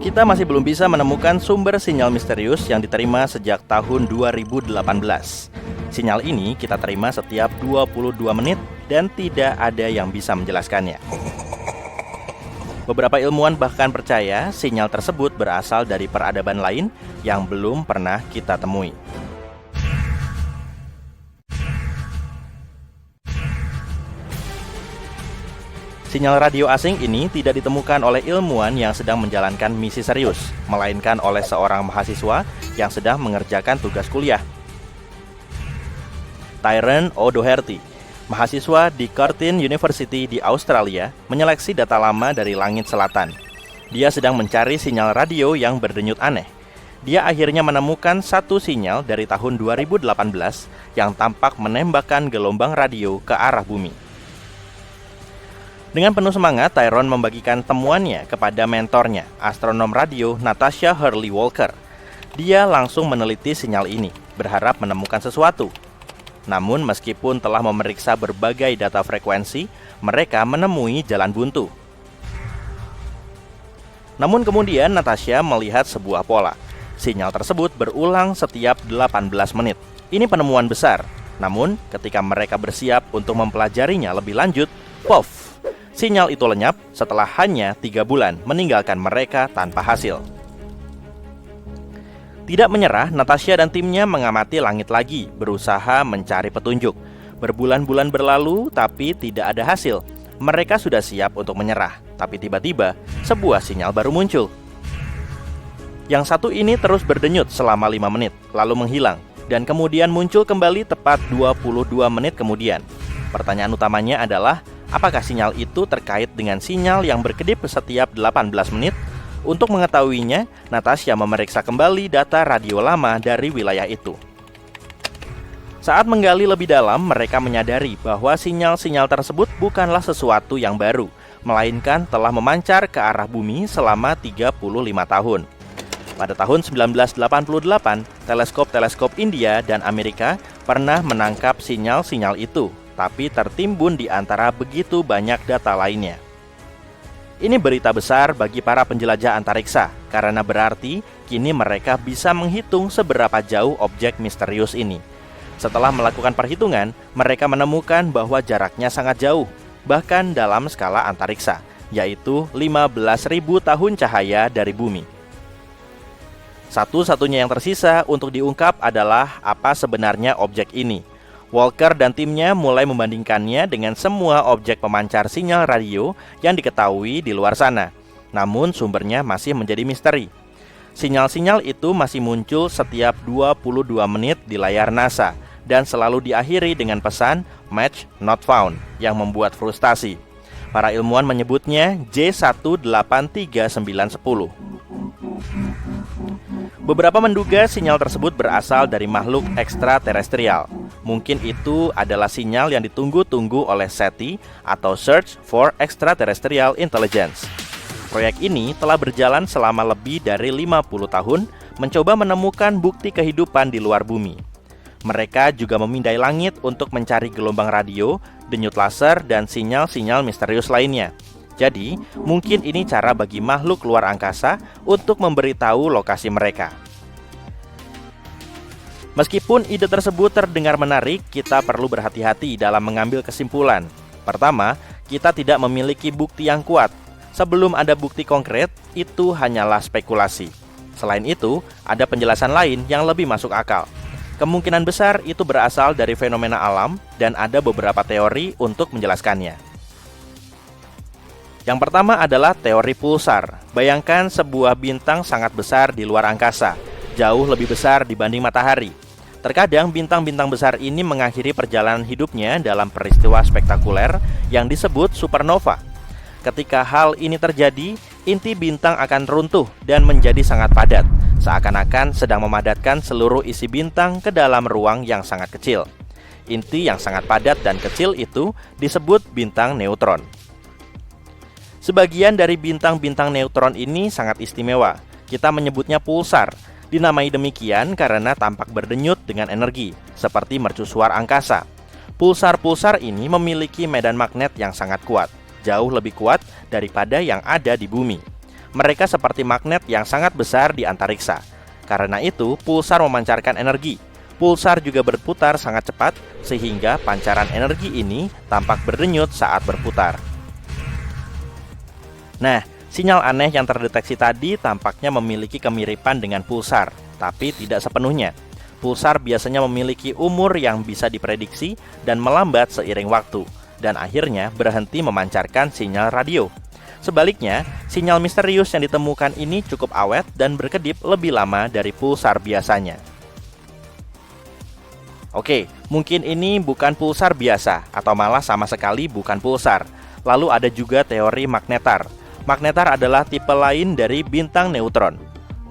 Kita masih belum bisa menemukan sumber sinyal misterius yang diterima sejak tahun 2018. Sinyal ini kita terima setiap 22 menit dan tidak ada yang bisa menjelaskannya. Beberapa ilmuwan bahkan percaya sinyal tersebut berasal dari peradaban lain yang belum pernah kita temui. Sinyal radio asing ini tidak ditemukan oleh ilmuwan yang sedang menjalankan misi serius, melainkan oleh seorang mahasiswa yang sedang mengerjakan tugas kuliah. Tyrone O'Doherty, mahasiswa di Curtin University di Australia, menyeleksi data lama dari langit selatan. Dia sedang mencari sinyal radio yang berdenyut aneh. Dia akhirnya menemukan satu sinyal dari tahun 2018 yang tampak menembakkan gelombang radio ke arah bumi. Dengan penuh semangat, Tyrone membagikan temuannya kepada mentornya, astronom radio Natasha Hurley Walker. Dia langsung meneliti sinyal ini, berharap menemukan sesuatu. Namun meskipun telah memeriksa berbagai data frekuensi, mereka menemui jalan buntu. Namun kemudian Natasha melihat sebuah pola. Sinyal tersebut berulang setiap 18 menit. Ini penemuan besar. Namun ketika mereka bersiap untuk mempelajarinya lebih lanjut, pof! Sinyal itu lenyap setelah hanya 3 bulan meninggalkan mereka tanpa hasil. Tidak menyerah, Natasha dan timnya mengamati langit lagi, berusaha mencari petunjuk. Berbulan-bulan berlalu, tapi tidak ada hasil. Mereka sudah siap untuk menyerah, tapi tiba-tiba sebuah sinyal baru muncul. Yang satu ini terus berdenyut selama 5 menit, lalu menghilang, dan kemudian muncul kembali tepat 22 menit kemudian. Pertanyaan utamanya adalah, apakah sinyal itu terkait dengan sinyal yang berkedip setiap 18 menit? Untuk mengetahuinya, Natasha memeriksa kembali data radio lama dari wilayah itu. Saat menggali lebih dalam, mereka menyadari bahwa sinyal-sinyal tersebut bukanlah sesuatu yang baru, melainkan telah memancar ke arah bumi selama 35 tahun. Pada tahun 1988, teleskop-teleskop India dan Amerika pernah menangkap sinyal-sinyal itu, tapi tertimbun di antara begitu banyak data lainnya. Ini berita besar bagi para penjelajah antariksa, karena berarti kini mereka bisa menghitung seberapa jauh objek misterius ini. Setelah melakukan perhitungan, mereka menemukan bahwa jaraknya sangat jauh, bahkan dalam skala antariksa, yaitu 15.000 tahun cahaya dari bumi. Satu-satunya yang tersisa untuk diungkap adalah apa sebenarnya objek ini. Walker dan timnya mulai membandingkannya dengan semua objek pemancar sinyal radio yang diketahui di luar sana. Namun sumbernya masih menjadi misteri. Sinyal-sinyal itu masih muncul setiap 22 menit di layar NASA dan selalu diakhiri dengan pesan match not found yang membuat frustasi. Para ilmuwan menyebutnya J18390. Beberapa menduga sinyal tersebut berasal dari makhluk ekstraterestrial. Mungkin itu adalah sinyal yang ditunggu-tunggu oleh SETI atau Search for Extraterrestrial Intelligence. Proyek ini telah berjalan selama lebih dari 50 tahun, mencoba menemukan bukti kehidupan di luar bumi. Mereka juga memindai langit untuk mencari gelombang radio, denyut laser, dan sinyal-sinyal misterius lainnya. Jadi, mungkin ini cara bagi makhluk luar angkasa untuk memberitahu lokasi mereka. Meskipun ide tersebut terdengar menarik, kita perlu berhati-hati dalam mengambil kesimpulan. Pertama, kita tidak memiliki bukti yang kuat. Sebelum ada bukti konkret, itu hanyalah spekulasi. Selain itu, ada penjelasan lain yang lebih masuk akal. Kemungkinan besar itu berasal dari fenomena alam dan ada beberapa teori untuk menjelaskannya. Yang pertama adalah teori pulsar. Bayangkan sebuah bintang sangat besar di luar angkasa, jauh lebih besar dibanding matahari. Terkadang bintang-bintang besar ini mengakhiri perjalanan hidupnya dalam peristiwa spektakuler yang disebut supernova. Ketika hal ini terjadi, inti bintang akan runtuh dan menjadi sangat padat, seakan-akan sedang memadatkan seluruh isi bintang ke dalam ruang yang sangat kecil. Inti yang sangat padat dan kecil itu disebut bintang neutron. Sebagian dari bintang-bintang neutron ini sangat istimewa. Kita menyebutnya pulsar. Dinamai demikian karena tampak berdenyut dengan energi, seperti mercusuar angkasa. Pulsar-pulsar ini memiliki medan magnet yang sangat kuat, jauh lebih kuat daripada yang ada di bumi. Mereka seperti magnet yang sangat besar di antariksa. Karena itu, pulsar memancarkan energi. Pulsar juga berputar sangat cepat, sehingga pancaran energi ini tampak berdenyut saat berputar. Nah, sinyal aneh yang terdeteksi tadi tampaknya memiliki kemiripan dengan pulsar, tapi tidak sepenuhnya. Pulsar biasanya memiliki umur yang bisa diprediksi dan melambat seiring waktu, dan akhirnya berhenti memancarkan sinyal radio. Sebaliknya, sinyal misterius yang ditemukan ini cukup awet dan berkedip lebih lama dari pulsar biasanya. Oke, mungkin ini bukan pulsar biasa, atau malah sama sekali bukan pulsar. Lalu ada juga teori magnetar. Magnetar adalah tipe lain dari bintang neutron.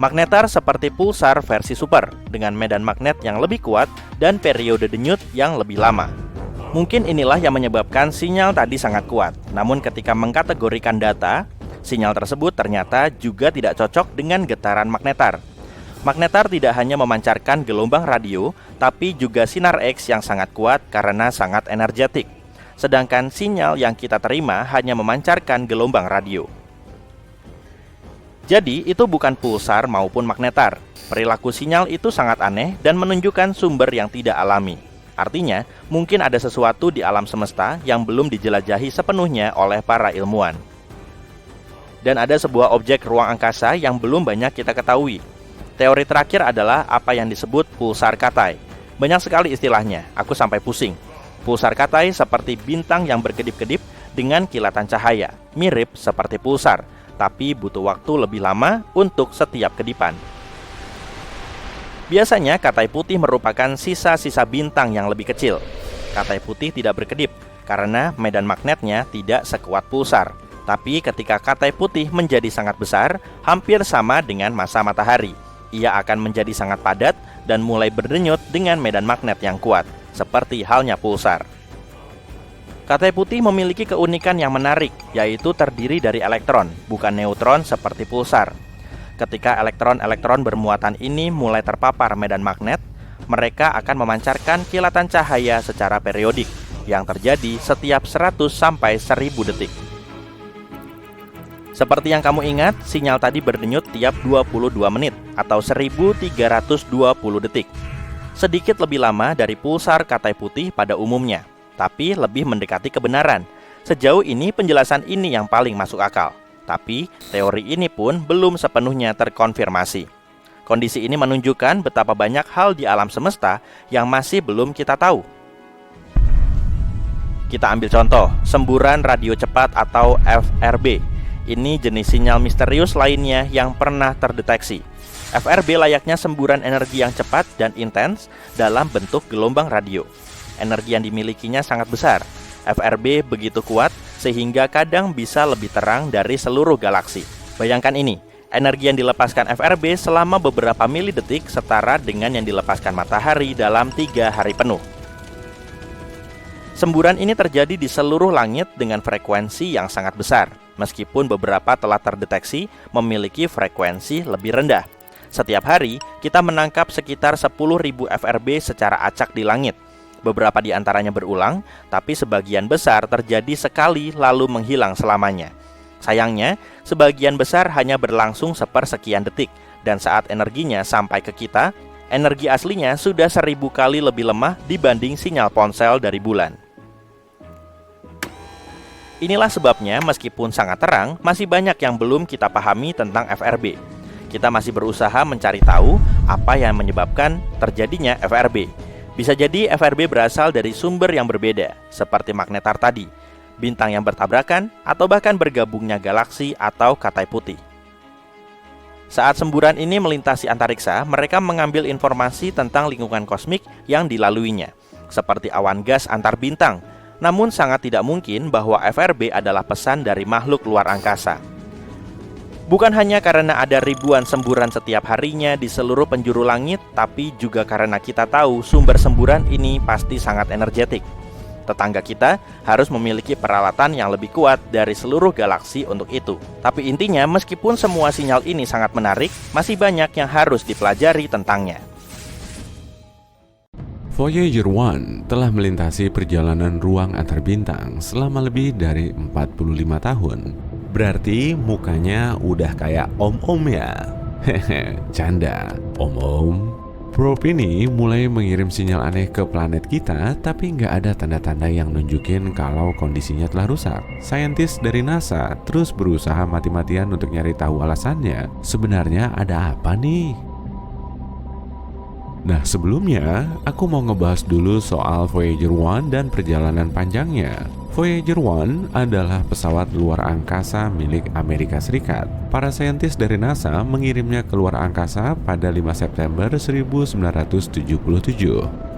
Magnetar seperti pulsar versi super, dengan medan magnet yang lebih kuat dan periode denyut yang lebih lama. Mungkin inilah yang menyebabkan sinyal tadi sangat kuat. Namun ketika mengkategorikan data, sinyal tersebut ternyata juga tidak cocok dengan getaran magnetar. Magnetar tidak hanya memancarkan gelombang radio, tapi juga sinar X yang sangat kuat karena sangat energetik. Sedangkan sinyal yang kita terima hanya memancarkan gelombang radio. Jadi, itu bukan pulsar maupun magnetar. Perilaku sinyal itu sangat aneh dan menunjukkan sumber yang tidak alami. Artinya, mungkin ada sesuatu di alam semesta yang belum dijelajahi sepenuhnya oleh para ilmuwan. Dan ada sebuah objek ruang angkasa yang belum banyak kita ketahui. Teori terakhir adalah apa yang disebut pulsar katai. Banyak sekali istilahnya, aku sampai pusing. Pulsar katai seperti bintang yang berkedip-kedip dengan kilatan cahaya, mirip seperti pulsar, tapi butuh waktu lebih lama untuk setiap kedipan. Biasanya katai putih merupakan sisa-sisa bintang yang lebih kecil. Katai putih tidak berkedip karena medan magnetnya tidak sekuat pulsar. Tapi ketika katai putih menjadi sangat besar, hampir sama dengan massa matahari, ia akan menjadi sangat padat dan mulai berdenyut dengan medan magnet yang kuat, seperti halnya pulsar. Katai putih memiliki keunikan yang menarik, yaitu terdiri dari elektron, bukan neutron seperti pulsar. Ketika elektron-elektron bermuatan ini mulai terpapar medan magnet, mereka akan memancarkan kilatan cahaya secara periodik, yang terjadi setiap 100 sampai 1000 detik. Seperti yang kamu ingat, sinyal tadi berdenyut tiap 22 menit, atau 1320 detik. Sedikit lebih lama dari pulsar katai putih pada umumnya, tapi lebih mendekati kebenaran. Sejauh ini penjelasan ini yang paling masuk akal. Tapi teori ini pun belum sepenuhnya terkonfirmasi. Kondisi ini menunjukkan betapa banyak hal di alam semesta yang masih belum kita tahu. Kita ambil contoh, semburan radio cepat atau FRB. Ini jenis sinyal misterius lainnya yang pernah terdeteksi. FRB layaknya semburan energi yang cepat dan intens dalam bentuk gelombang radio. Energi yang dimilikinya sangat besar. FRB begitu kuat sehingga kadang bisa lebih terang dari seluruh galaksi. Bayangkan ini, energi yang dilepaskan FRB selama beberapa milidetik setara dengan yang dilepaskan matahari dalam 3 hari penuh. Semburan ini terjadi di seluruh langit dengan frekuensi yang sangat besar, meskipun beberapa telah terdeteksi memiliki frekuensi lebih rendah. Setiap hari, kita menangkap sekitar 10.000 FRB secara acak di langit. Beberapa di antaranya berulang, tapi sebagian besar terjadi sekali lalu menghilang selamanya. Sayangnya, sebagian besar hanya berlangsung sepersekian detik, dan saat energinya sampai ke kita, energi aslinya sudah 1000 kali lebih lemah dibanding sinyal ponsel dari bulan. Inilah sebabnya meskipun sangat terang, masih banyak yang belum kita pahami tentang FRB. Kita masih berusaha mencari tahu apa yang menyebabkan terjadinya FRB. Bisa jadi FRB berasal dari sumber yang berbeda, seperti magnetar tadi, bintang yang bertabrakan, atau bahkan bergabungnya galaksi atau katai putih. Saat semburan ini melintasi antariksa, mereka mengambil informasi tentang lingkungan kosmik yang dilaluinya, seperti awan gas antar bintang. Namun sangat tidak mungkin bahwa FRB adalah pesan dari makhluk luar angkasa. Bukan hanya karena ada ribuan semburan setiap harinya di seluruh penjuru langit, tapi juga karena kita tahu sumber semburan ini pasti sangat energetik. Tetangga kita harus memiliki peralatan yang lebih kuat dari seluruh galaksi untuk itu. Tapi intinya, meskipun semua sinyal ini sangat menarik, masih banyak yang harus dipelajari tentangnya. Voyager 1 telah melintasi perjalanan ruang antar bintang selama lebih dari 45 tahun. Berarti mukanya udah kayak om-om ya? Hehe, canda. Om-om. Probe ini mulai mengirim sinyal aneh ke planet kita, tapi nggak ada tanda-tanda yang nunjukin kalau kondisinya telah rusak. Saintis dari NASA terus berusaha mati-matian untuk nyari tahu alasannya. Sebenarnya ada apa nih? Nah, sebelumnya aku mau ngebahas dulu soal Voyager 1 dan perjalanan panjangnya. Voyager 1 adalah pesawat luar angkasa milik Amerika Serikat. Para saintis dari NASA mengirimnya ke luar angkasa pada 5 September 1977.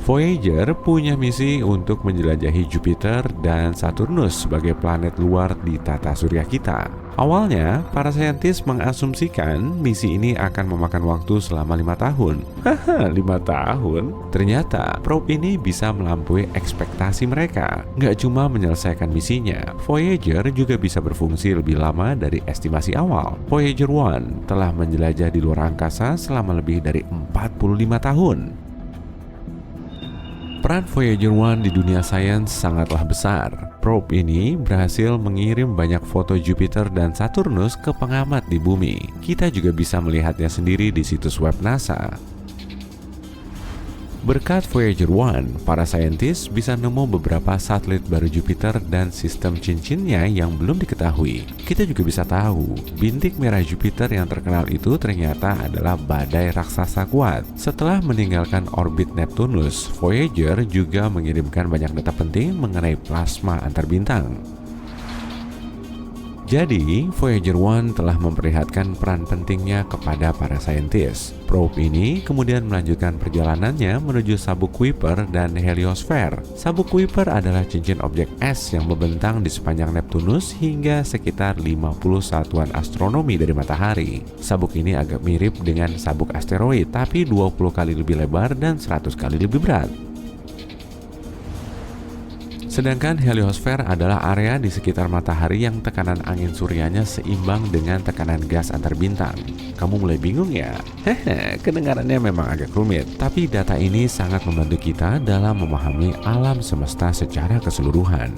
Voyager punya misi untuk menjelajahi Jupiter dan Saturnus sebagai planet luar di tata surya kita. Awalnya, para saintis mengasumsikan misi ini akan memakan waktu selama 5 tahun. Haha, 5 tahun? Ternyata, probe ini bisa melampaui ekspektasi mereka. Nggak cuma menyelesaikan misinya, Voyager juga bisa berfungsi lebih lama dari estimasi awal. Voyager 1 telah menjelajah di luar angkasa selama lebih dari 45 tahun. Peran Voyager 1 di dunia sains sangatlah besar. Probe ini berhasil mengirim banyak foto Jupiter dan Saturnus ke pengamat di bumi. Kita juga bisa melihatnya sendiri di situs web NASA. Berkat Voyager 1, para saintis bisa nemu beberapa satelit baru Jupiter dan sistem cincinnya yang belum diketahui. Kita juga bisa tahu, bintik merah Jupiter yang terkenal itu ternyata adalah badai raksasa kuat. Setelah meninggalkan orbit Neptunus, Voyager juga mengirimkan banyak data penting mengenai plasma antar bintang. Jadi, Voyager 1 telah memperlihatkan peran pentingnya kepada para saintis. Probe ini kemudian melanjutkan perjalanannya menuju sabuk Kuiper dan heliosfer. Sabuk Kuiper adalah cincin objek es yang membentang di sepanjang Neptunus hingga sekitar 50 satuan astronomi dari matahari. Sabuk ini agak mirip dengan sabuk asteroid, tapi 20 kali lebih lebar dan 100 kali lebih berat. Sedangkan heliosfer adalah area di sekitar matahari yang tekanan angin suryanya seimbang dengan tekanan gas antar bintang. Kamu mulai bingung ya? Hehe, kedengarannya memang agak rumit, tapi data ini sangat membantu kita dalam memahami alam semesta secara keseluruhan.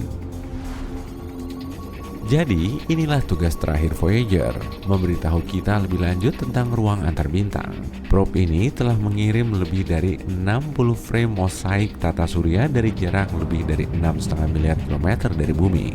Jadi, inilah tugas terakhir Voyager, memberitahu kita lebih lanjut tentang ruang antar bintang. Probe ini telah mengirim lebih dari 60 frame mosaik tata surya dari jarak lebih dari 6,5 miliar kilometer dari bumi.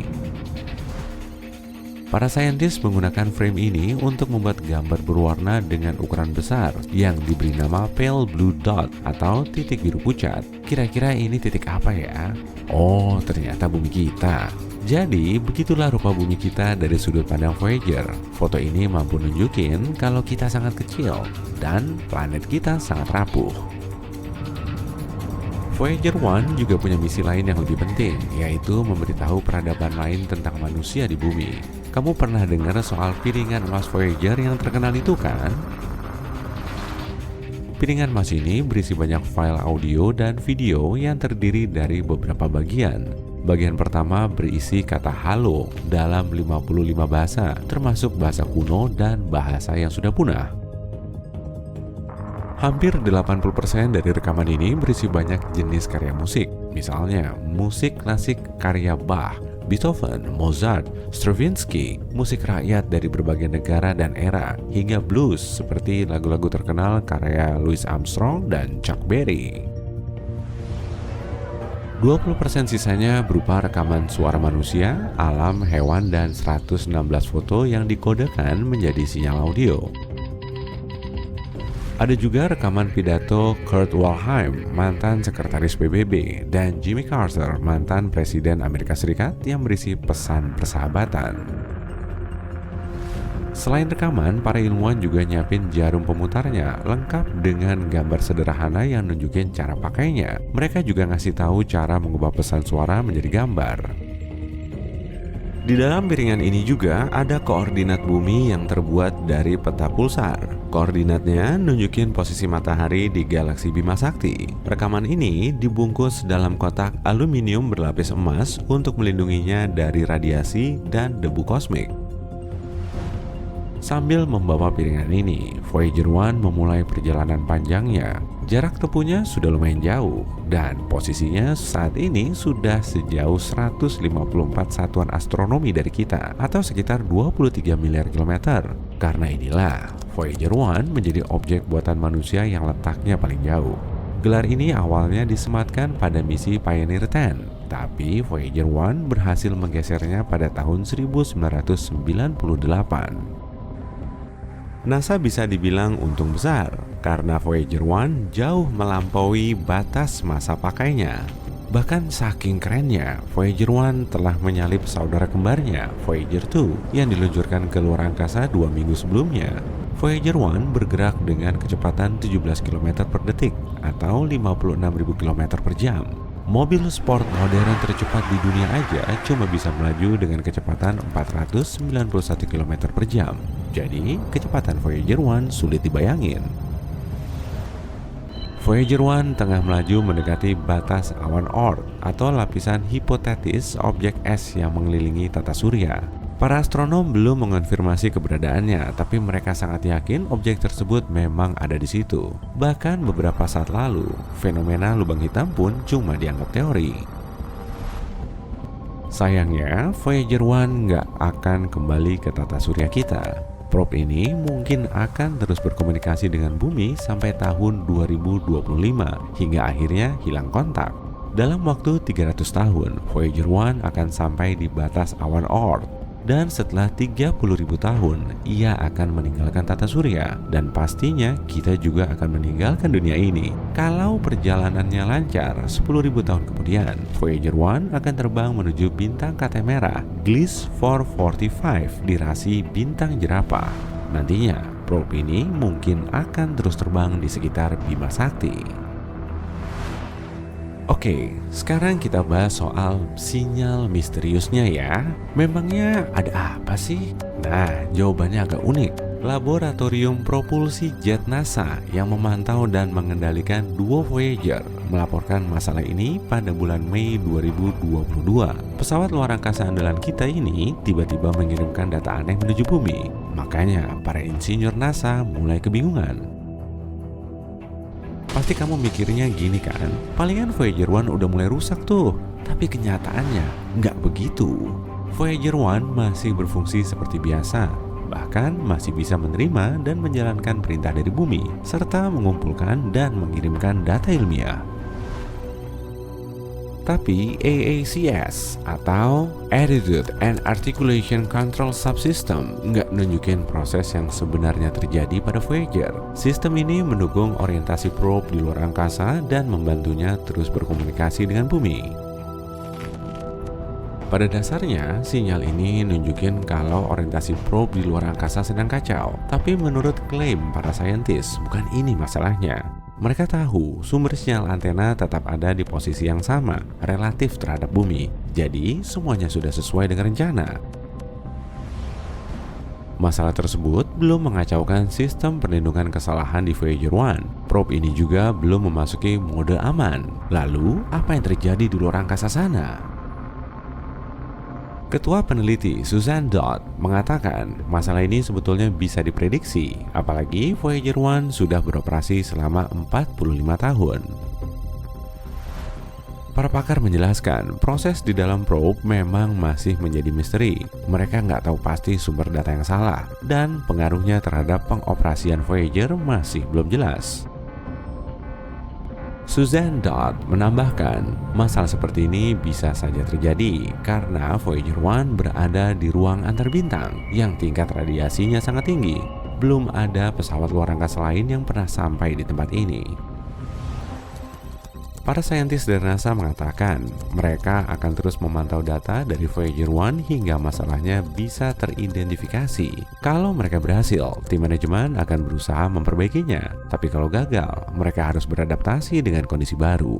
Para saintis menggunakan frame ini untuk membuat gambar berwarna dengan ukuran besar yang diberi nama pale blue dot atau titik biru pucat. Kira-kira ini titik apa ya? Oh, ternyata bumi kita. Jadi, begitulah rupa bumi kita dari sudut pandang Voyager. Foto ini mampu nunjukin kalau kita sangat kecil dan planet kita sangat rapuh. Voyager 1 juga punya misi lain yang lebih penting, yaitu memberitahu peradaban lain tentang manusia di bumi. Kamu pernah dengar soal piringan emas Voyager yang terkenal itu kan? Piringan emas ini berisi banyak file audio dan video yang terdiri dari beberapa bagian. Bagian pertama berisi kata halo dalam 55 bahasa, termasuk bahasa kuno dan bahasa yang sudah punah. Hampir 80% dari rekaman ini berisi banyak jenis karya musik, misalnya musik klasik karya Bach, Beethoven, Mozart, Stravinsky, musik rakyat dari berbagai negara dan era, hingga blues seperti lagu-lagu terkenal karya Louis Armstrong dan Chuck Berry. 20% sisanya berupa rekaman suara manusia, alam, hewan, dan 116 foto yang dikodekan menjadi sinyal audio. Ada juga rekaman pidato Kurt Waldheim, mantan sekretaris PBB, dan Jimmy Carter, mantan presiden Amerika Serikat yang berisi pesan persahabatan. Selain rekaman, para ilmuwan juga nyiapin jarum pemutarnya, lengkap dengan gambar sederhana yang nunjukin cara pakainya. Mereka juga ngasih tahu cara mengubah pesan suara menjadi gambar. Di dalam piringan ini juga ada koordinat bumi yang terbuat dari peta pulsar. Koordinatnya nunjukin posisi matahari di galaksi Bima Sakti. Rekaman ini dibungkus dalam kotak aluminium berlapis emas untuk melindunginya dari radiasi dan debu kosmik. Sambil membawa piringan ini, Voyager 1 memulai perjalanan panjangnya. Jarak tempuhnya sudah lumayan jauh dan posisinya saat ini sudah sejauh 154 satuan astronomi dari kita atau sekitar 23 miliar kilometer. Karena inilah Voyager 1 menjadi objek buatan manusia yang letaknya paling jauh. Gelar ini awalnya disematkan pada misi Pioneer 10, tapi Voyager 1 berhasil menggesernya pada tahun 1998. NASA bisa dibilang untung besar karena Voyager 1 jauh melampaui batas masa pakainya. Bahkan saking kerennya, Voyager 1 telah menyalip saudara kembarnya, Voyager 2, yang diluncurkan ke luar angkasa 2 minggu sebelumnya. Voyager 1 bergerak dengan kecepatan 17 km per detik atau 56.000 km per jam. Mobil sport modern tercepat di dunia aja cuma bisa melaju dengan kecepatan 491 km per jam. Jadi, kecepatan Voyager 1 sulit dibayangin. Voyager 1 tengah melaju mendekati batas awan Oort atau lapisan hipotetis objek es yang mengelilingi tata surya. Para astronom belum mengonfirmasi keberadaannya, tapi mereka sangat yakin objek tersebut memang ada di situ. Bahkan beberapa saat lalu, fenomena lubang hitam pun cuma dianggap teori. Sayangnya, Voyager 1 nggak akan kembali ke tata surya kita. Probe ini mungkin akan terus berkomunikasi dengan bumi sampai tahun 2025 hingga akhirnya hilang kontak. Dalam waktu 300 tahun, Voyager 1 akan sampai di batas awan Oort. Dan setelah 30.000 tahun, ia akan meninggalkan tata surya. Dan pastinya kita juga akan meninggalkan dunia ini. Kalau perjalanannya lancar, 10.000 tahun kemudian, Voyager 1 akan terbang menuju bintang katai merah Gliese 445 di rasi bintang jerapah. Nantinya, probe ini mungkin akan terus terbang di sekitar Bima Sakti. Oke, sekarang kita bahas soal sinyal misteriusnya ya. Memangnya ada apa sih? Nah, jawabannya agak unik. Laboratorium Propulsi Jet NASA yang memantau dan mengendalikan duo Voyager melaporkan masalah ini pada bulan Mei 2022. Pesawat luar angkasa andalan kita ini tiba-tiba mengirimkan data aneh menuju bumi. Makanya para insinyur NASA mulai kebingungan. Pasti kamu mikirnya gini kan, palingan Voyager 1 udah mulai rusak tuh. Tapi kenyataannya nggak begitu. Voyager 1 masih berfungsi seperti biasa, bahkan masih bisa menerima dan menjalankan perintah dari bumi, serta mengumpulkan dan mengirimkan data ilmiah. Tapi AACS atau Attitude and Articulation Control Subsystem nggak nunjukin proses yang sebenarnya terjadi pada Voyager. Sistem ini mendukung orientasi probe di luar angkasa dan membantunya terus berkomunikasi dengan bumi. Pada dasarnya, sinyal ini nunjukin kalau orientasi probe di luar angkasa sedang kacau. Tapi menurut klaim para saintis, bukan ini masalahnya. Mereka tahu sumber sinyal antena tetap ada di posisi yang sama, relatif terhadap bumi. Jadi, semuanya sudah sesuai dengan rencana. Masalah tersebut belum mengacaukan sistem perlindungan kesalahan di Voyager 1. Probe ini juga belum memasuki mode aman. Lalu, apa yang terjadi di luar angkasa sana? Ketua peneliti Suzanne Dodd mengatakan masalah ini sebetulnya bisa diprediksi, apalagi Voyager 1 sudah beroperasi selama 45 tahun. Para pakar menjelaskan proses di dalam probe memang masih menjadi misteri. Mereka nggak tahu pasti sumber data yang salah, dan pengaruhnya terhadap pengoperasian Voyager masih belum jelas. Suzanne Dodd menambahkan, masalah seperti ini bisa saja terjadi karena Voyager 1 berada di ruang antar bintang yang tingkat radiasinya sangat tinggi. Belum ada pesawat luar angkasa lain yang pernah sampai di tempat ini. Para saintis dari NASA mengatakan mereka akan terus memantau data dari Voyager 1 hingga masalahnya bisa teridentifikasi. Kalau mereka berhasil, tim manajemen akan berusaha memperbaikinya. Tapi kalau gagal, mereka harus beradaptasi dengan kondisi baru.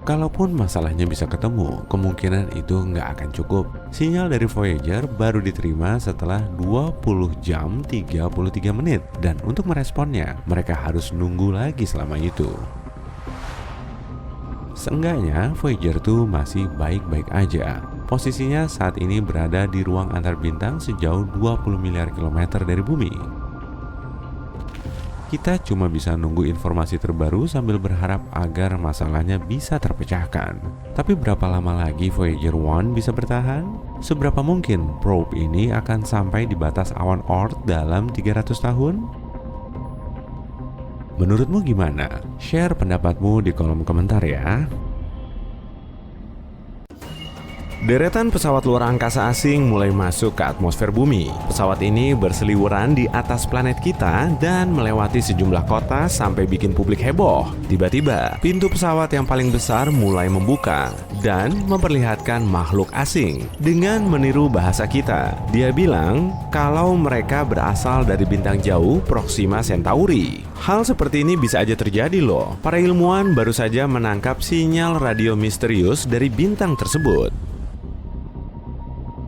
Kalaupun masalahnya bisa ketemu, kemungkinan itu nggak akan cukup. Sinyal dari Voyager baru diterima setelah 20 jam 33 menit. Dan untuk meresponnya, mereka harus nunggu lagi selama itu. Seenggaknya Voyager 2 masih baik-baik aja. Posisinya saat ini berada di ruang antar bintang sejauh 20 miliar kilometer dari bumi. kita cuma bisa nunggu informasi terbaru sambil berharap agar masalahnya bisa terpecahkan. Tapi berapa lama lagi Voyager 1 bisa bertahan? Seberapa mungkin probe ini akan sampai di batas awan Oort dalam 300 tahun? Menurutmu gimana? Share pendapatmu di kolom komentar ya. Deretan pesawat luar angkasa asing mulai masuk ke atmosfer bumi. Pesawat ini berseliweran di atas planet kita dan melewati sejumlah kota sampai bikin publik heboh. Tiba-tiba, pintu pesawat yang paling besar mulai membuka dan memperlihatkan makhluk asing dengan meniru bahasa kita. Dia bilang kalau mereka berasal dari bintang jauh Proxima Centauri. Hal seperti ini bisa aja terjadi loh. Para ilmuwan baru saja menangkap sinyal radio misterius dari bintang tersebut.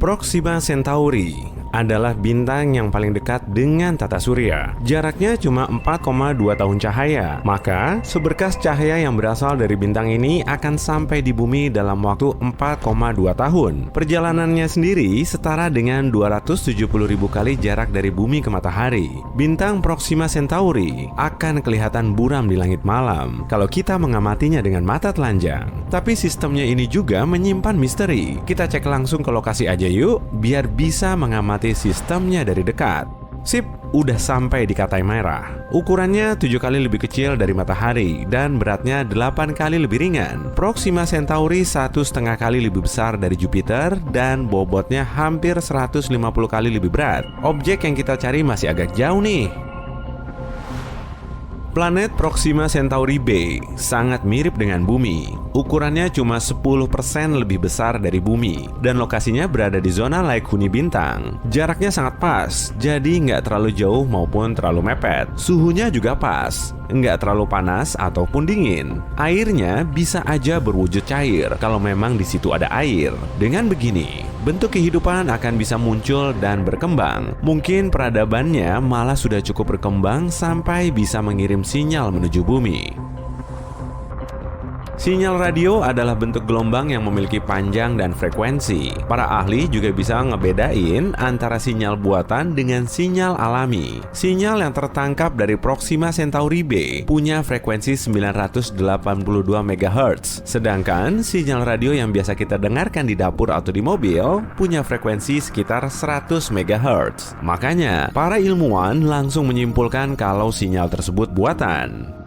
Proxima Centauri adalah bintang yang paling dekat dengan tata surya. Jaraknya cuma 4,2 tahun cahaya. Maka, seberkas cahaya yang berasal dari bintang ini akan sampai di bumi dalam waktu 4,2 tahun. Perjalanannya sendiri setara dengan 270.000 kali jarak dari bumi ke matahari. Bintang Proxima Centauri akan kelihatan buram di langit malam kalau kita mengamatinya dengan mata telanjang. Tapi sistemnya ini juga menyimpan misteri. Kita cek langsung ke lokasi aja yuk, biar bisa mengamati sistemnya dari dekat. Sip, udah sampai di Katai Merah. Ukurannya 7 kali lebih kecil dari matahari dan beratnya 8 kali lebih ringan. Proxima Centauri 1,5 kali lebih besar dari Jupiter dan bobotnya hampir 150 kali lebih berat. Objek yang kita cari masih agak jauh nih. Planet Proxima Centauri b sangat mirip dengan bumi. Ukurannya cuma 10% lebih besar dari bumi dan lokasinya berada di zona laik huni bintang. Jaraknya sangat pas, jadi nggak terlalu jauh maupun terlalu mepet. Suhunya juga pas, nggak terlalu panas ataupun dingin. Airnya bisa aja berwujud cair kalau memang di situ ada air. Dengan begini, bentuk kehidupan akan bisa muncul dan berkembang. Mungkin peradabannya malah sudah cukup berkembang sampai bisa mengirim sinyal menuju bumi. Sinyal radio adalah bentuk gelombang yang memiliki panjang dan frekuensi. Para ahli juga bisa ngebedain antara sinyal buatan dengan sinyal alami. Sinyal yang tertangkap dari Proxima Centauri b punya frekuensi 982 MHz, sedangkan sinyal radio yang biasa kita dengarkan di dapur atau di mobil punya frekuensi sekitar 100 MHz. Makanya, para ilmuwan langsung menyimpulkan kalau sinyal tersebut buatan.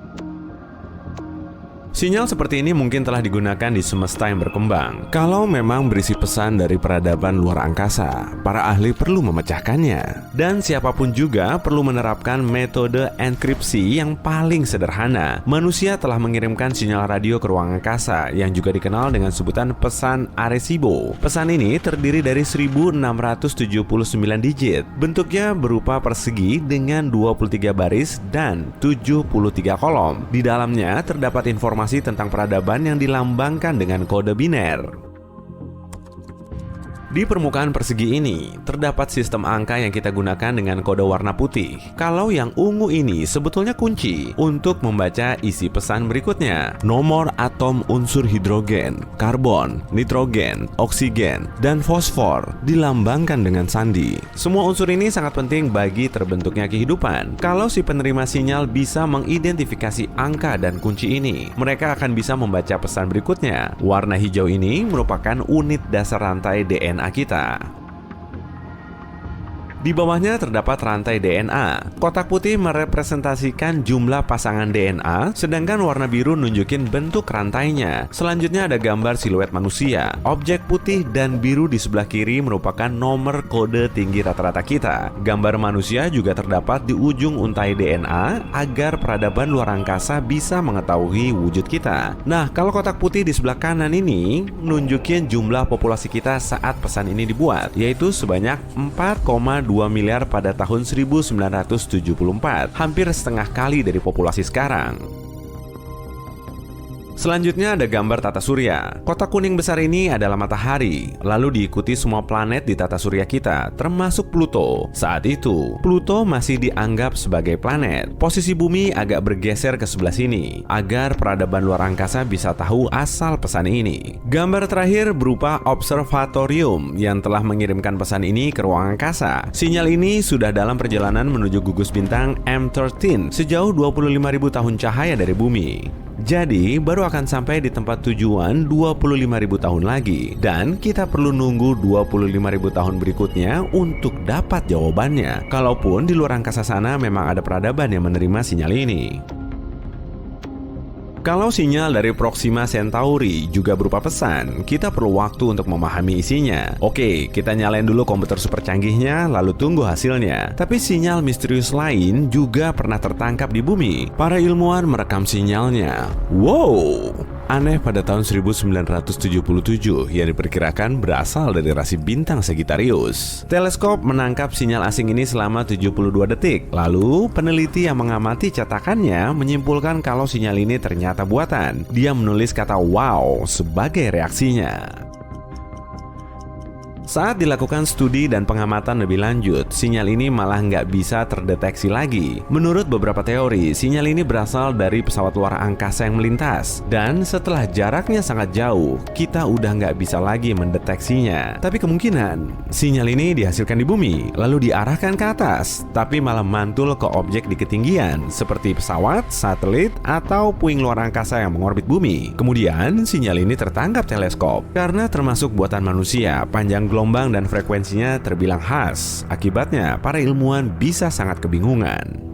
Sinyal seperti ini mungkin telah digunakan di semesta yang berkembang. Kalau memang berisi pesan dari peradaban luar angkasa, para ahli perlu memecahkannya. Dan siapapun juga perlu menerapkan metode enkripsi yang paling sederhana. Manusia telah mengirimkan sinyal radio ke ruang angkasa yang juga dikenal dengan sebutan pesan Arecibo. Pesan ini terdiri dari 1679 digit. Bentuknya berupa persegi dengan 23 baris dan 73 kolom. Di dalamnya terdapat informasi tentang peradaban yang dilambangkan dengan kode biner. Di permukaan persegi ini, terdapat sistem angka yang kita gunakan dengan kode warna putih. Kalau yang ungu ini sebetulnya kunci untuk membaca isi pesan berikutnya. Nomor atom unsur hidrogen, karbon, nitrogen, oksigen, dan fosfor dilambangkan dengan sandi. Semua unsur ini sangat penting bagi terbentuknya kehidupan. Kalau si penerima sinyal bisa mengidentifikasi angka dan kunci ini, mereka akan bisa membaca pesan berikutnya. Warna hijau ini merupakan unit dasar rantai DNA kita. Di bawahnya terdapat rantai DNA. Kotak putih merepresentasikan jumlah pasangan DNA, sedangkan warna biru nunjukin bentuk rantainya. Selanjutnya ada gambar siluet manusia. Objek putih dan biru di sebelah kiri merupakan nomor kode tinggi rata-rata kita. Gambar manusia juga terdapat di ujung untai DNA agar peradaban luar angkasa bisa mengetahui wujud kita. Nah, kalau kotak putih di sebelah kanan ini nunjukin jumlah populasi kita saat pesan ini dibuat, yaitu sebanyak 4,2 miliar pada tahun 1974, hampir setengah kali dari populasi sekarang. Selanjutnya ada gambar tata surya. Kotak kuning besar ini adalah matahari, lalu diikuti semua planet di tata surya kita, termasuk Pluto. Saat itu, Pluto masih dianggap sebagai planet. Posisi bumi agak bergeser ke sebelah sini, agar peradaban luar angkasa bisa tahu asal pesan ini. Gambar terakhir berupa observatorium yang telah mengirimkan pesan ini ke ruang angkasa. Sinyal ini sudah dalam perjalanan menuju gugus bintang M13 sejauh 25.000 tahun cahaya dari bumi. Jadi, baru akan sampai di tempat tujuan 25.000 tahun lagi. Dan kita perlu nunggu 25.000 tahun berikutnya untuk dapat jawabannya. Kalaupun di luar angkasa sana memang ada peradaban yang menerima sinyal ini. Kalau sinyal dari Proxima Centauri juga berupa pesan, kita perlu waktu untuk memahami isinya. Oke, kita nyalain dulu komputer super canggihnya, lalu tunggu hasilnya. Tapi sinyal misterius lain juga pernah tertangkap di bumi. Para ilmuwan merekam sinyalnya. Wow! Aneh pada tahun 1977 yang diperkirakan berasal dari rasi bintang Sagittarius. Teleskop menangkap sinyal asing ini selama 72 detik. Lalu, peneliti yang mengamati cetakannya menyimpulkan kalau sinyal ini ternyata buatan. Dia menulis kata wow sebagai reaksinya. Saat dilakukan studi dan pengamatan lebih lanjut, sinyal ini malah nggak bisa terdeteksi lagi. Menurut beberapa teori, sinyal ini berasal dari pesawat luar angkasa yang melintas. Dan setelah jaraknya sangat jauh, kita udah nggak bisa lagi mendeteksinya. Tapi kemungkinan, sinyal ini dihasilkan di bumi, lalu diarahkan ke atas, tapi malah mantul ke objek di ketinggian, seperti pesawat, satelit, atau puing luar angkasa yang mengorbit bumi. Kemudian, sinyal ini tertangkap teleskop. Karena termasuk buatan manusia, panjang gelombang dan frekuensinya terbilang khas. Akibatnya, para ilmuwan bisa sangat kebingungan.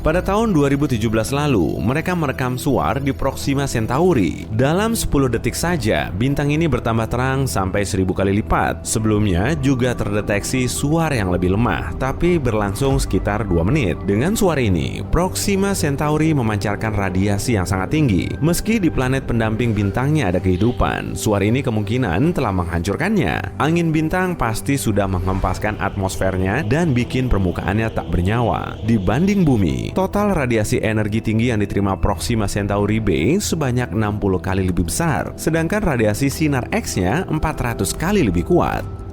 Pada tahun 2017 lalu, mereka merekam suar di Proxima Centauri. Dalam 10 detik saja, bintang ini bertambah terang sampai 1000 kali lipat. Sebelumnya juga terdeteksi suar yang lebih lemah, tapi berlangsung sekitar 2 menit. Dengan suar ini, Proxima Centauri memancarkan radiasi yang sangat tinggi. Meski di planet pendamping bintangnya ada kehidupan, suar ini kemungkinan telah menghancurkannya. Angin bintang pasti sudah menghempaskan atmosfernya dan bikin permukaannya tak bernyawa. Dibanding bumi, total radiasi energi tinggi yang diterima Proxima Centauri B sebanyak 60 kali lebih besar, sedangkan radiasi sinar X-nya 400 kali lebih kuat.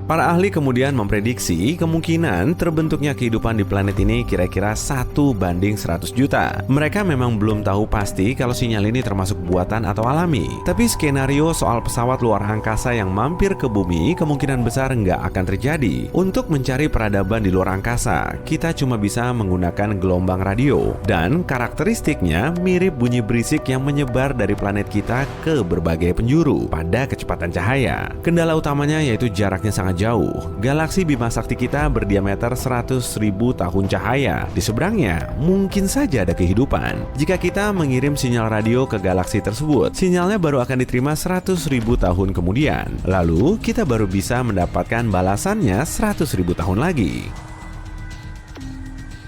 Para ahli kemudian memprediksi kemungkinan terbentuknya kehidupan di planet ini kira-kira 1:100 juta. Mereka memang belum tahu pasti kalau sinyal ini termasuk buatan atau alami. Tapi skenario soal pesawat luar angkasa yang mampir ke bumi kemungkinan besar nggak akan terjadi. Untuk mencari peradaban di luar angkasa, kita cuma bisa menggunakan gelombang radio. Dan karakteristiknya mirip bunyi berisik yang menyebar dari planet kita ke berbagai penjuru pada kecepatan cahaya. Kendala utamanya yaitu jaraknya sangat jauh. Galaksi Bima Sakti kita berdiameter 100.000 tahun cahaya. Di seberangnya, mungkin saja ada kehidupan. Jika kita mengirim sinyal radio ke galaksi tersebut, sinyalnya baru akan diterima 100.000 tahun kemudian. Lalu, kita baru bisa mendapatkan balasannya 100.000 tahun lagi.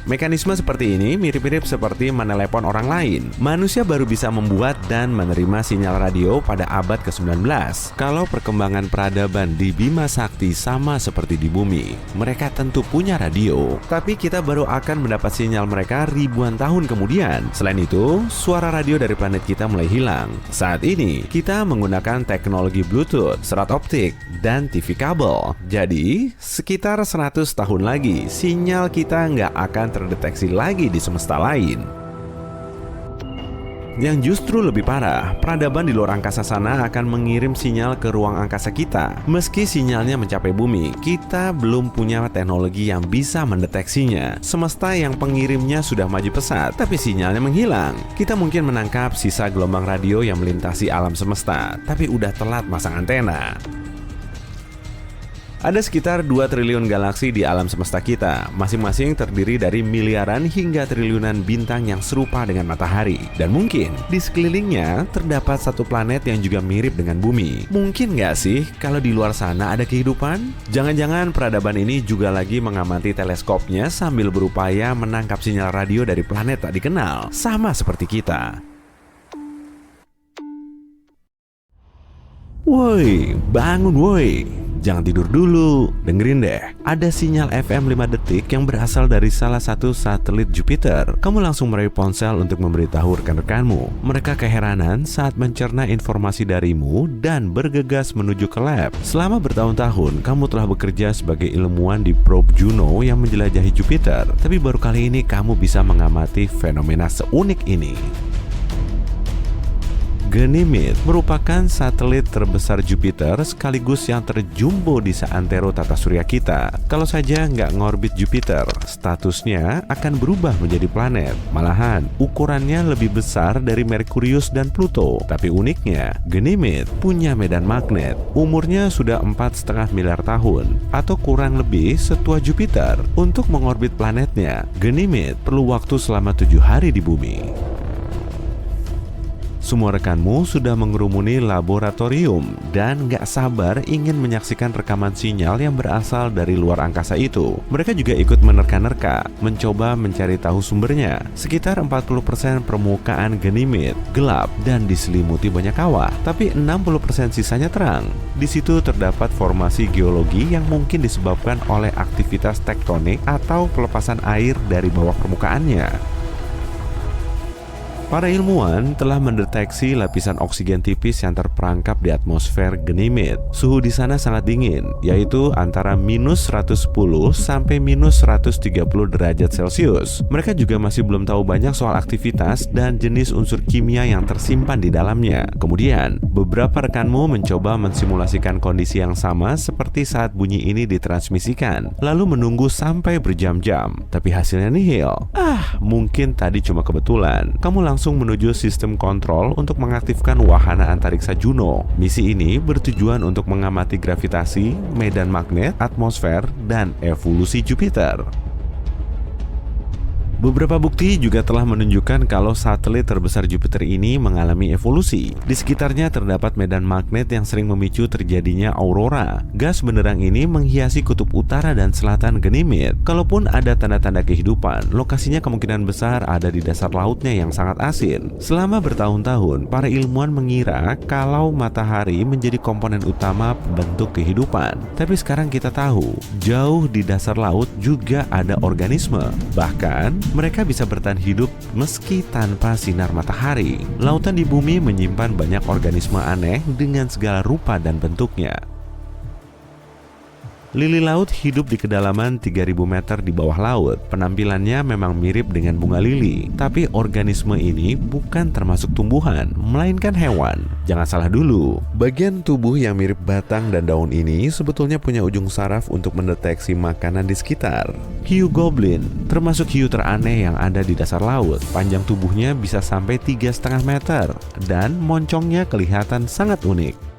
Mekanisme seperti ini mirip-mirip seperti menelepon orang lain. Manusia baru bisa membuat dan menerima sinyal radio pada abad ke-19. Kalau perkembangan peradaban di Bima Sakti sama seperti di bumi, mereka tentu punya radio. Tapi kita baru akan mendapat sinyal mereka ribuan tahun kemudian. Selain itu, suara radio dari planet kita mulai hilang. Saat ini, kita menggunakan teknologi Bluetooth, serat optik, dan TV kabel. Jadi, sekitar 100 tahun lagi, sinyal kita nggak akan terdeteksi lagi di semesta lain. Yang justru lebih parah, peradaban di luar angkasa sana akan mengirim sinyal ke ruang angkasa kita. Meski sinyalnya mencapai bumi, kita belum punya teknologi yang bisa mendeteksinya. Semesta yang pengirimnya sudah maju pesat, tapi sinyalnya menghilang. Kita mungkin menangkap sisa gelombang radio yang melintasi alam semesta, tapi udah telat masang antena. Ada sekitar 2 triliun galaksi di alam semesta kita, masing-masing terdiri dari miliaran hingga triliunan bintang yang serupa dengan matahari. Dan mungkin di sekelilingnya terdapat satu planet yang juga mirip dengan bumi. Mungkin nggak sih kalau di luar sana ada kehidupan? Jangan-jangan peradaban ini juga lagi mengamati teleskopnya sambil berupaya menangkap sinyal radio dari planet tak dikenal, sama seperti kita. Woi, bangun woi. Jangan tidur dulu, dengerin deh. Ada sinyal FM 5 detik yang berasal dari salah satu satelit Jupiter. Kamu langsung meraih ponsel untuk memberitahu rekan-rekanmu. Mereka keheranan saat mencerna informasi darimu dan bergegas menuju ke lab. Selama bertahun-tahun, kamu telah bekerja sebagai ilmuwan di probe Juno yang menjelajahi Jupiter. Tapi baru kali ini kamu bisa mengamati fenomena seunik ini. Ganymede merupakan satelit terbesar Jupiter sekaligus yang terjumbo di seantero tata surya kita. Kalau saja nggak ngorbit Jupiter, statusnya akan berubah menjadi planet. Malahan, ukurannya lebih besar dari Merkurius dan Pluto. Tapi uniknya, Ganymede punya medan magnet. Umurnya sudah 4,5 miliar tahun, atau kurang lebih setua Jupiter. Untuk mengorbit planetnya, Ganymede perlu waktu selama 7 hari di bumi. Semua rekanmu sudah mengerumuni laboratorium dan gak sabar ingin menyaksikan rekaman sinyal yang berasal dari luar angkasa itu. Mereka juga ikut menerka-nerka, mencoba mencari tahu sumbernya. Sekitar 40% permukaan Ganymede gelap dan diselimuti banyak kawah, tapi 60% sisanya terang. Di situ terdapat formasi geologi yang mungkin disebabkan oleh aktivitas tektonik atau pelepasan air dari bawah permukaannya. Para ilmuwan telah mendeteksi lapisan oksigen tipis yang terperangkap di atmosfer Ganymede. Suhu di sana sangat dingin, yaitu antara minus 110 sampai minus 130 derajat Celcius. Mereka juga masih belum tahu banyak soal aktivitas dan jenis unsur kimia yang tersimpan di dalamnya. Kemudian, beberapa rekanmu mencoba mensimulasikan kondisi yang sama seperti saat bunyi ini ditransmisikan, lalu menunggu sampai berjam-jam. Tapi hasilnya nihil. Mungkin tadi cuma kebetulan. Kamu langsung menuju sistem kontrol untuk mengaktifkan wahana antariksa Juno. Misi ini bertujuan untuk mengamati gravitasi, medan magnet, atmosfer, dan evolusi Jupiter. Beberapa bukti juga telah menunjukkan kalau satelit terbesar Jupiter ini mengalami evolusi. Di sekitarnya terdapat medan magnet yang sering memicu terjadinya aurora. Gas benderang ini menghiasi kutub utara dan selatan Ganymede. Kalaupun ada tanda-tanda kehidupan, lokasinya kemungkinan besar ada di dasar lautnya yang sangat asin. Selama bertahun-tahun, para ilmuwan mengira kalau matahari menjadi komponen utama bentuk kehidupan. Tapi sekarang kita tahu, jauh di dasar laut juga ada organisme. Bahkan, mereka bisa bertahan hidup meski tanpa sinar matahari. Lautan di bumi menyimpan banyak organisme aneh dengan segala rupa dan bentuknya. Lili laut hidup di kedalaman 3000 meter di bawah laut. Penampilannya memang mirip dengan bunga lili, tapi organisme ini bukan termasuk tumbuhan, melainkan hewan. Jangan salah dulu, bagian tubuh yang mirip batang dan daun ini sebetulnya punya ujung saraf untuk mendeteksi makanan di sekitar. Hiu goblin termasuk hiu teraneh yang ada di dasar laut. Panjang tubuhnya bisa sampai 3,5 meter dan moncongnya kelihatan sangat unik.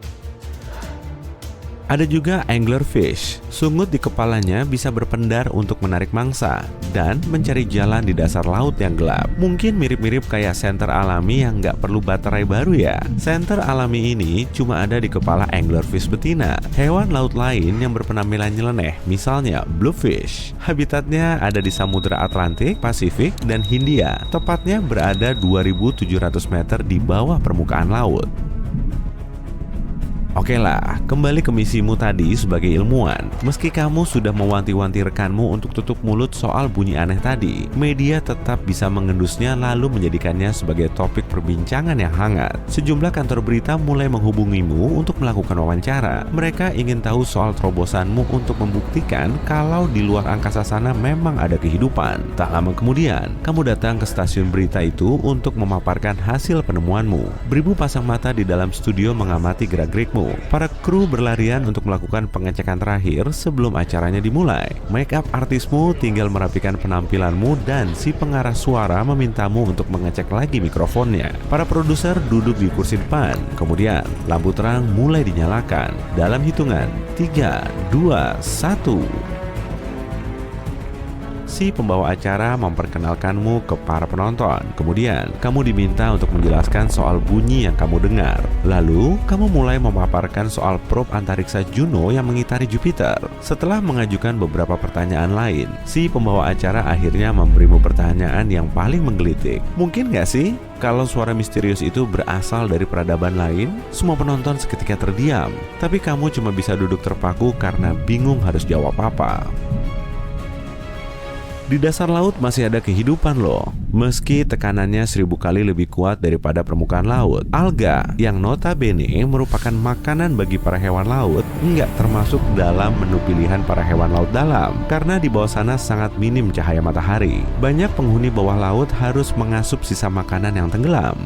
Ada juga anglerfish. Sungut di kepalanya bisa berpendar untuk menarik mangsa dan mencari jalan di dasar laut yang gelap. Mungkin mirip-mirip kayak senter alami yang nggak perlu baterai baru ya. Senter alami ini cuma ada di kepala anglerfish betina. Hewan laut lain yang berpenampilan nyeleneh, misalnya bluefish. Habitatnya ada di Samudra Atlantik, Pasifik, dan Hindia. Tepatnya berada 2.700 meter di bawah permukaan laut. Oke lah, kembali ke misimu tadi sebagai ilmuwan. Meski kamu sudah mewanti-wanti rekanmu untuk tutup mulut soal bunyi aneh tadi, media tetap bisa mengendusnya lalu menjadikannya sebagai topik perbincangan yang hangat. Sejumlah kantor berita mulai menghubungimu untuk melakukan wawancara. Mereka ingin tahu soal terobosanmu untuk membuktikan kalau di luar angkasa sana memang ada kehidupan. Tak lama kemudian, kamu datang ke stasiun berita itu untuk memaparkan hasil penemuanmu. Beribu pasang mata di dalam studio mengamati gerak-gerikmu. Para kru berlarian untuk melakukan pengecekan terakhir sebelum acaranya dimulai. Make-up artismu tinggal merapikan penampilanmu dan si pengarah suara memintamu untuk mengecek lagi mikrofonnya. Para produser duduk di kursi depan. Kemudian lampu terang mulai dinyalakan. Dalam hitungan 3, 2, 1. si pembawa acara memperkenalkanmu ke para penonton. Kemudian, kamu diminta untuk menjelaskan soal bunyi yang kamu dengar. Lalu, kamu mulai memaparkan soal probe antariksa Juno yang mengitari Jupiter. Setelah mengajukan beberapa pertanyaan lain, si pembawa acara akhirnya memberimu pertanyaan yang paling menggelitik. Mungkin nggak sih kalau suara misterius itu berasal dari peradaban lain? Semua penonton seketika terdiam, tapi kamu cuma bisa duduk terpaku karena bingung harus jawab apa. Di dasar laut masih ada kehidupan loh. Meski tekanannya 1000 kali lebih kuat daripada permukaan laut, alga yang notabene merupakan makanan bagi para hewan laut nggak termasuk dalam menu pilihan para hewan laut dalam, karena di bawah sana sangat minim cahaya matahari. Banyak penghuni bawah laut harus mengasup sisa makanan yang tenggelam.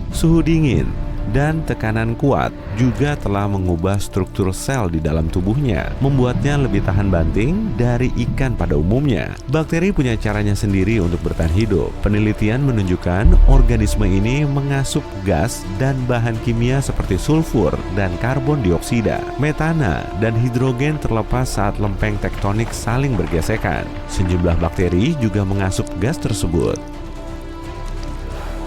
Suhu dingin dan tekanan kuat juga telah mengubah struktur sel di dalam tubuhnya, membuatnya lebih tahan banting dari ikan pada umumnya. Bakteri punya caranya sendiri untuk bertahan hidup. Penelitian menunjukkan organisme ini mengasup gas dan bahan kimia seperti sulfur dan karbon dioksida, metana, dan hidrogen terlepas saat lempeng tektonik saling bergesekan. Sejumlah bakteri juga mengasup gas tersebut.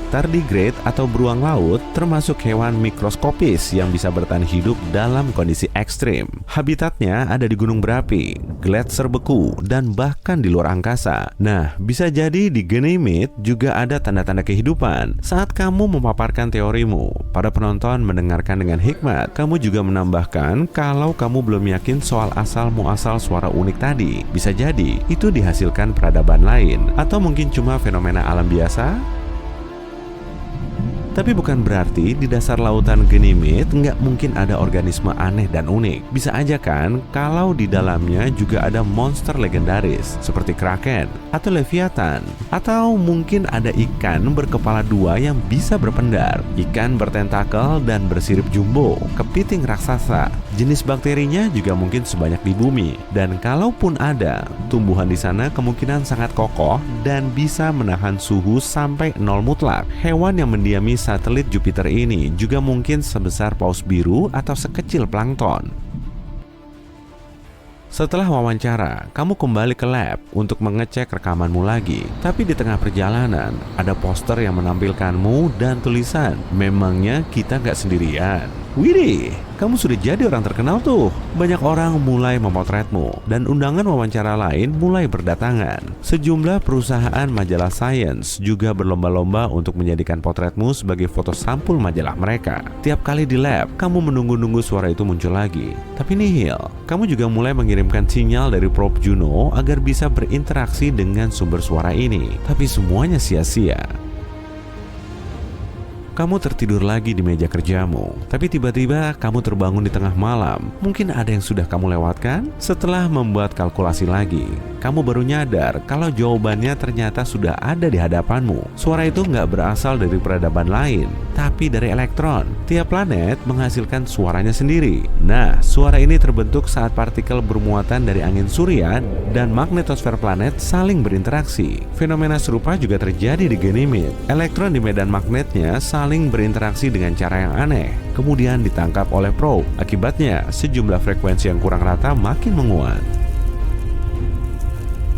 Tardigrade atau beruang laut termasuk hewan mikroskopis yang bisa bertahan hidup dalam kondisi ekstrim. Habitatnya ada di gunung berapi, gletser beku, dan bahkan di luar angkasa. Nah, bisa jadi di Ganymede juga ada tanda-tanda kehidupan. Saat kamu memaparkan teorimu, para penonton mendengarkan dengan hikmat. Kamu juga menambahkan kalau kamu belum yakin soal asal-muasal suara unik tadi. Bisa jadi itu dihasilkan peradaban lain, atau mungkin cuma fenomena alam biasa. Tapi bukan berarti di dasar lautan Ganymede nggak mungkin ada organisme aneh dan unik. Bisa aja kan kalau di dalamnya juga ada monster legendaris seperti Kraken atau Leviathan. Atau mungkin ada ikan berkepala dua yang bisa berpendar, ikan bertentakel dan bersirip jumbo, kepiting raksasa. Jenis bakterinya juga mungkin sebanyak di bumi. Dan kalaupun ada, tumbuhan di sana kemungkinan sangat kokoh dan bisa menahan suhu sampai 0 mutlak. Hewan yang mendiami satelit Jupiter ini juga mungkin sebesar paus biru atau sekecil plankton. Setelah wawancara, kamu kembali ke lab untuk mengecek rekamanmu lagi. Tapi di tengah perjalanan, ada poster yang menampilkanmu dan tulisan, "Memangnya kita nggak sendirian?" Widih, kamu sudah jadi orang terkenal tuh. Banyak orang mulai memotretmu dan undangan wawancara lain mulai berdatangan. Sejumlah perusahaan majalah sains juga berlomba-lomba untuk menjadikan potretmu sebagai foto sampul majalah mereka. Tiap kali di lab, kamu menunggu-nunggu suara itu muncul lagi. Tapi nihil, kamu juga mulai mengirimkan sinyal dari probe Juno agar bisa berinteraksi dengan sumber suara ini. Tapi semuanya sia-sia. Kamu tertidur lagi di meja kerjamu, tapi tiba-tiba kamu terbangun di tengah malam. Mungkin ada yang sudah kamu lewatkan? Setelah membuat kalkulasi lagi, kamu baru nyadar kalau jawabannya ternyata sudah ada di hadapanmu. Suara itu nggak berasal dari peradaban lain, tapi dari elektron. Tiap planet menghasilkan suaranya sendiri. Nah, suara ini terbentuk saat partikel bermuatan dari angin surya dan magnetosfer planet saling berinteraksi. Fenomena serupa juga terjadi di Ganymede. Elektron di medan magnetnya saling berinteraksi dengan cara yang aneh, kemudian ditangkap oleh probe. Akibatnya, sejumlah frekuensi yang kurang rata makin menguat.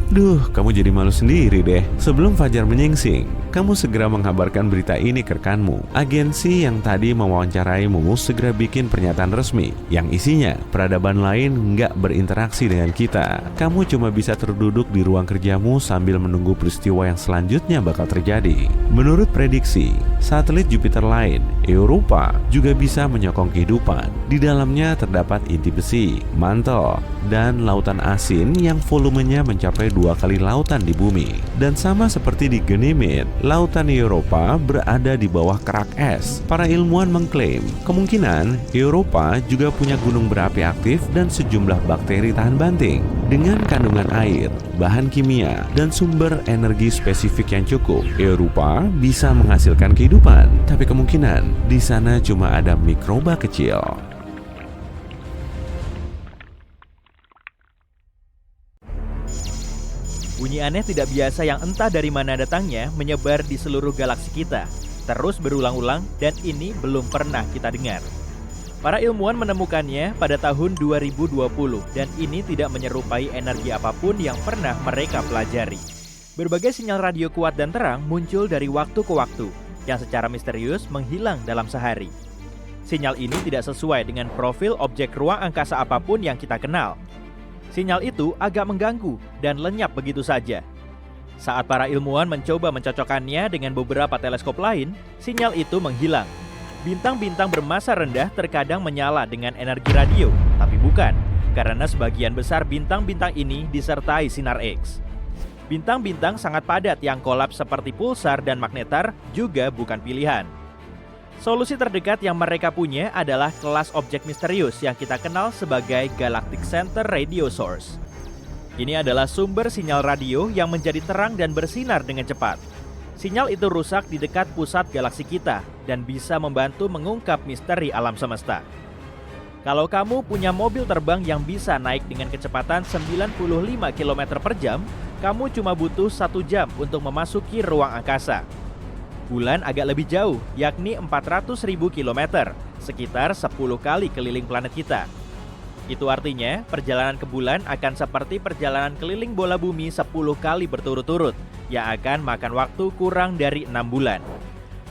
Duh, kamu jadi malu sendiri deh. Sebelum fajar menyingsing, kamu segera menghabarkan berita ini ke rekanmu. Agensi yang tadi mewawancaraimu segera bikin pernyataan resmi yang isinya peradaban lain nggak berinteraksi dengan kita. Kamu cuma bisa terduduk di ruang kerjamu sambil menunggu peristiwa yang selanjutnya bakal terjadi. Menurut prediksi, satelit Jupiter lain, Europa, juga bisa menyokong kehidupan. Di dalamnya terdapat inti besi, mantel, dan lautan asin yang volumenya mencapai 2 kali lautan di bumi. Dan sama seperti di Ganymede, lautan Europa berada di bawah kerak es. Para ilmuwan mengklaim kemungkinan Europa juga punya gunung berapi aktif dan sejumlah bakteri tahan banting. Dengan kandungan air, bahan kimia, dan sumber energi spesifik yang cukup, Europa bisa menghasilkan kehidupan. Tapi kemungkinan di sana cuma ada mikroba kecil. Bunyi aneh tidak biasa yang entah dari mana datangnya menyebar di seluruh galaksi kita, terus berulang-ulang dan ini belum pernah kita dengar. Para ilmuwan menemukannya pada tahun 2020 dan ini tidak menyerupai energi apapun yang pernah mereka pelajari. Berbagai sinyal radio kuat dan terang muncul dari waktu ke waktu yang secara misterius menghilang dalam sehari. Sinyal ini tidak sesuai dengan profil objek ruang angkasa apapun yang kita kenal. Sinyal itu agak mengganggu dan lenyap begitu saja. Saat para ilmuwan mencoba mencocokkannya dengan beberapa teleskop lain, sinyal itu menghilang. Bintang-bintang bermassa rendah terkadang menyala dengan energi radio, tapi bukan, karena sebagian besar bintang-bintang ini disertai sinar X. Bintang-bintang sangat padat yang kolaps seperti pulsar dan magnetar juga bukan pilihan. Solusi terdekat yang mereka punya adalah kelas objek misterius yang kita kenal sebagai Galactic Center Radio Source. Ini adalah sumber sinyal radio yang menjadi terang dan bersinar dengan cepat. Sinyal itu rusak di dekat pusat galaksi kita dan bisa membantu mengungkap misteri alam semesta. Kalau kamu punya mobil terbang yang bisa naik dengan kecepatan 95 km per jam, kamu cuma butuh 1 jam untuk memasuki ruang angkasa. Bulan agak lebih jauh, yakni 400.000 km, sekitar 10 kali keliling planet kita. Itu artinya, perjalanan ke bulan akan seperti perjalanan keliling bola bumi 10 kali berturut-turut, yang akan makan waktu kurang dari 6 bulan.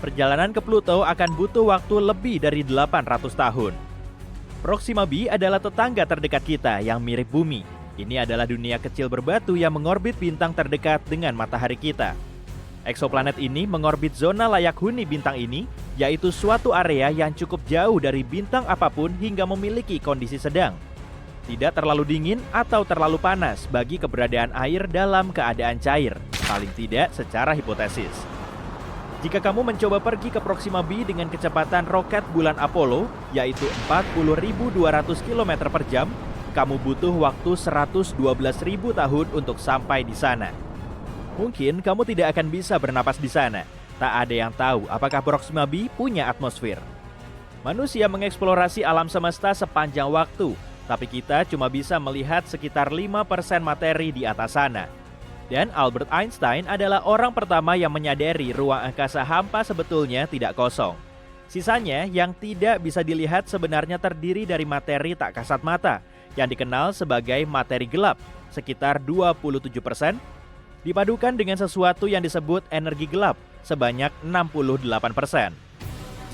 Perjalanan ke Pluto akan butuh waktu lebih dari 800 tahun. Proxima b adalah tetangga terdekat kita yang mirip bumi. Ini adalah dunia kecil berbatu yang mengorbit bintang terdekat dengan matahari kita. Eksoplanet ini mengorbit zona layak huni bintang ini, yaitu suatu area yang cukup jauh dari bintang apapun hingga memiliki kondisi sedang. Tidak terlalu dingin atau terlalu panas bagi keberadaan air dalam keadaan cair, paling tidak secara hipotesis. Jika kamu mencoba pergi ke Proxima b dengan kecepatan roket bulan Apollo, yaitu 40.200 km per jam, kamu butuh waktu 112.000 tahun untuk sampai di sana. Mungkin kamu tidak akan bisa bernapas di sana. Tak ada yang tahu apakah Proxima b punya atmosfer. Manusia mengeksplorasi alam semesta sepanjang waktu, tapi kita cuma bisa melihat sekitar 5% materi di atas sana. Dan Albert Einstein adalah orang pertama yang menyadari ruang angkasa hampa sebetulnya tidak kosong. Sisanya yang tidak bisa dilihat sebenarnya terdiri dari materi tak kasat mata, yang dikenal sebagai materi gelap, sekitar 27%, dipadukan dengan sesuatu yang disebut energi gelap, sebanyak 68%.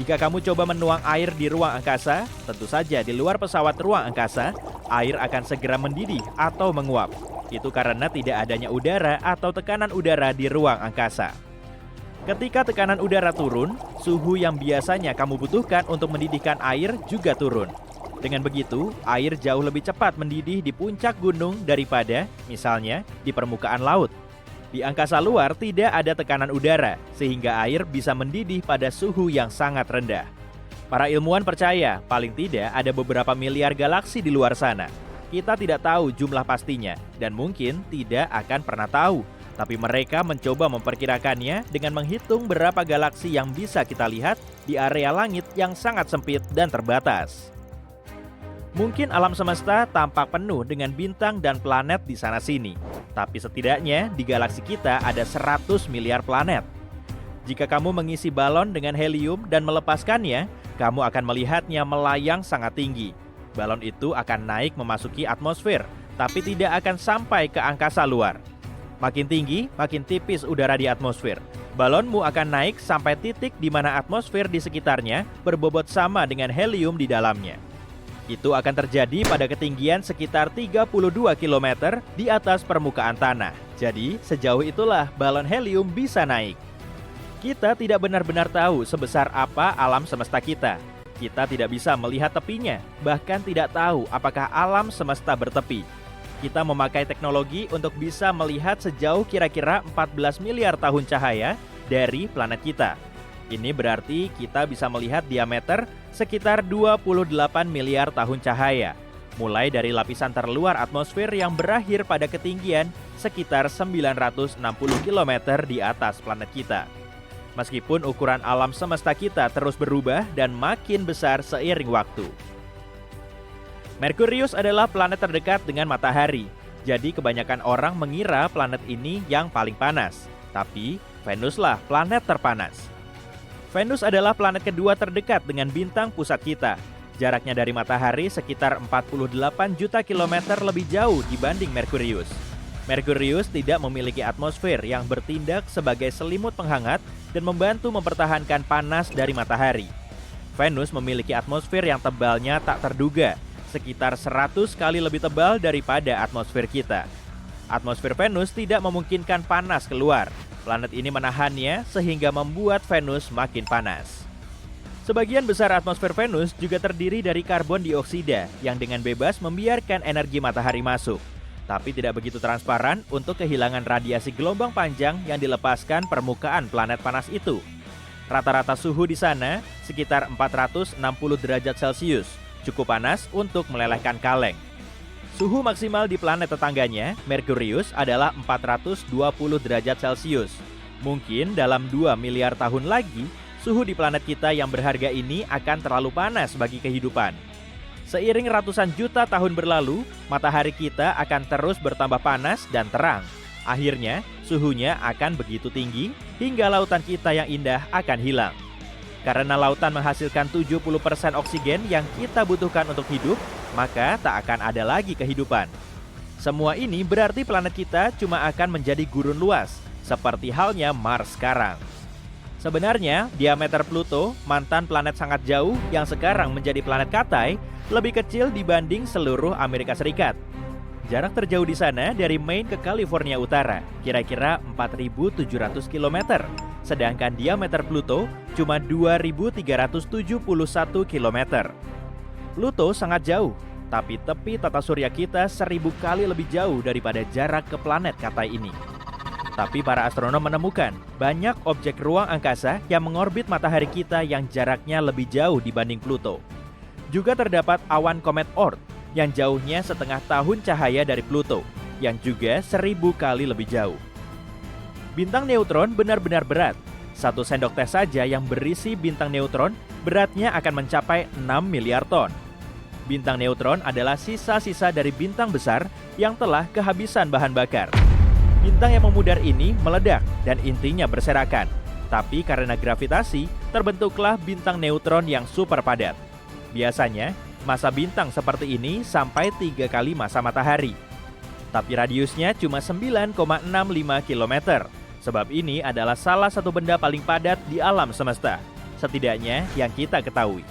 Jika kamu coba menuang air di ruang angkasa, tentu saja di luar pesawat ruang angkasa, air akan segera mendidih atau menguap. Itu karena tidak adanya udara atau tekanan udara di ruang angkasa. Ketika tekanan udara turun, suhu yang biasanya kamu butuhkan untuk mendidihkan air juga turun. Dengan begitu, air jauh lebih cepat mendidih di puncak gunung daripada, misalnya, di permukaan laut. Di angkasa luar tidak ada tekanan udara, sehingga air bisa mendidih pada suhu yang sangat rendah. Para ilmuwan percaya, paling tidak ada beberapa miliar galaksi di luar sana. Kita tidak tahu jumlah pastinya, dan mungkin tidak akan pernah tahu. Tapi mereka mencoba memperkirakannya dengan menghitung berapa galaksi yang bisa kita lihat di area langit yang sangat sempit dan terbatas. Mungkin alam semesta tampak penuh dengan bintang dan planet di sana-sini. Tapi setidaknya di galaksi kita ada 100 miliar planet. Jika kamu mengisi balon dengan helium dan melepaskannya, kamu akan melihatnya melayang sangat tinggi. Balon itu akan naik memasuki atmosfer, tapi tidak akan sampai ke angkasa luar. Makin tinggi, makin tipis udara di atmosfer. Balonmu akan naik sampai titik di mana atmosfer di sekitarnya berbobot sama dengan helium di dalamnya. Itu akan terjadi pada ketinggian sekitar 32 km di atas permukaan tanah. Jadi, sejauh itulah balon helium bisa naik. Kita tidak benar-benar tahu sebesar apa alam semesta kita. Kita tidak bisa melihat tepinya, bahkan tidak tahu apakah alam semesta bertepi. Kita memakai teknologi untuk bisa melihat sejauh kira-kira 14 miliar tahun cahaya dari planet kita. Ini berarti kita bisa melihat diameter sekitar 28 miliar tahun cahaya, mulai dari lapisan terluar atmosfer yang berakhir pada ketinggian sekitar 960 km di atas planet kita. Meskipun ukuran alam semesta kita terus berubah dan makin besar seiring waktu. Merkurius adalah planet terdekat dengan matahari, jadi kebanyakan orang mengira planet ini yang paling panas. Tapi Venuslah planet terpanas. Venus adalah planet kedua terdekat dengan bintang pusat kita. Jaraknya dari matahari sekitar 48 juta kilometer lebih jauh dibanding Merkurius. Merkurius tidak memiliki atmosfer yang bertindak sebagai selimut penghangat dan membantu mempertahankan panas dari matahari. Venus memiliki atmosfer yang tebalnya tak terduga, sekitar 100 kali lebih tebal daripada atmosfer kita. Atmosfer Venus tidak memungkinkan panas keluar. Planet ini menahannya sehingga membuat Venus makin panas. Sebagian besar atmosfer Venus juga terdiri dari karbon dioksida yang dengan bebas membiarkan energi matahari masuk, tapi tidak begitu transparan untuk kehilangan radiasi gelombang panjang yang dilepaskan permukaan planet panas itu. Rata-rata suhu di sana sekitar 460 derajat Celcius, cukup panas untuk melelehkan kaleng. Suhu maksimal di planet tetangganya, Merkurius, adalah 420 derajat Celcius. Mungkin dalam 2 miliar tahun lagi, suhu di planet kita yang berharga ini akan terlalu panas bagi kehidupan. Seiring ratusan juta tahun berlalu, matahari kita akan terus bertambah panas dan terang. Akhirnya, suhunya akan begitu tinggi hingga lautan kita yang indah akan hilang. Karena lautan menghasilkan 70% oksigen yang kita butuhkan untuk hidup, maka tak akan ada lagi kehidupan. Semua ini berarti planet kita cuma akan menjadi gurun luas, seperti halnya Mars sekarang. Sebenarnya, diameter Pluto, mantan planet sangat jauh yang sekarang menjadi planet Katai, lebih kecil dibanding seluruh Amerika Serikat. Jarak terjauh di sana dari Maine ke California Utara, kira-kira 4.700 km. Sedangkan diameter Pluto cuma 2.371 km. Pluto sangat jauh, tapi tepi tata surya kita 1.000 kali lebih jauh daripada jarak ke planet Katai ini. Tapi para astronom menemukan banyak objek ruang angkasa yang mengorbit matahari kita yang jaraknya lebih jauh dibanding Pluto. Juga terdapat awan komet Oort yang jauhnya setengah tahun cahaya dari Pluto, yang juga 1.000 kali lebih jauh. Bintang neutron benar-benar berat. 1 sendok teh saja yang berisi bintang neutron beratnya akan mencapai 6 miliar ton. Bintang neutron adalah sisa-sisa dari bintang besar yang telah kehabisan bahan bakar. Bintang yang memudar ini meledak dan intinya berserakan. Tapi karena gravitasi, terbentuklah bintang neutron yang super padat. Biasanya, masa bintang seperti ini sampai 3 kali masa matahari. Tapi radiusnya cuma 9,65 km. Sebab ini adalah salah satu benda paling padat di alam semesta, setidaknya yang kita ketahui.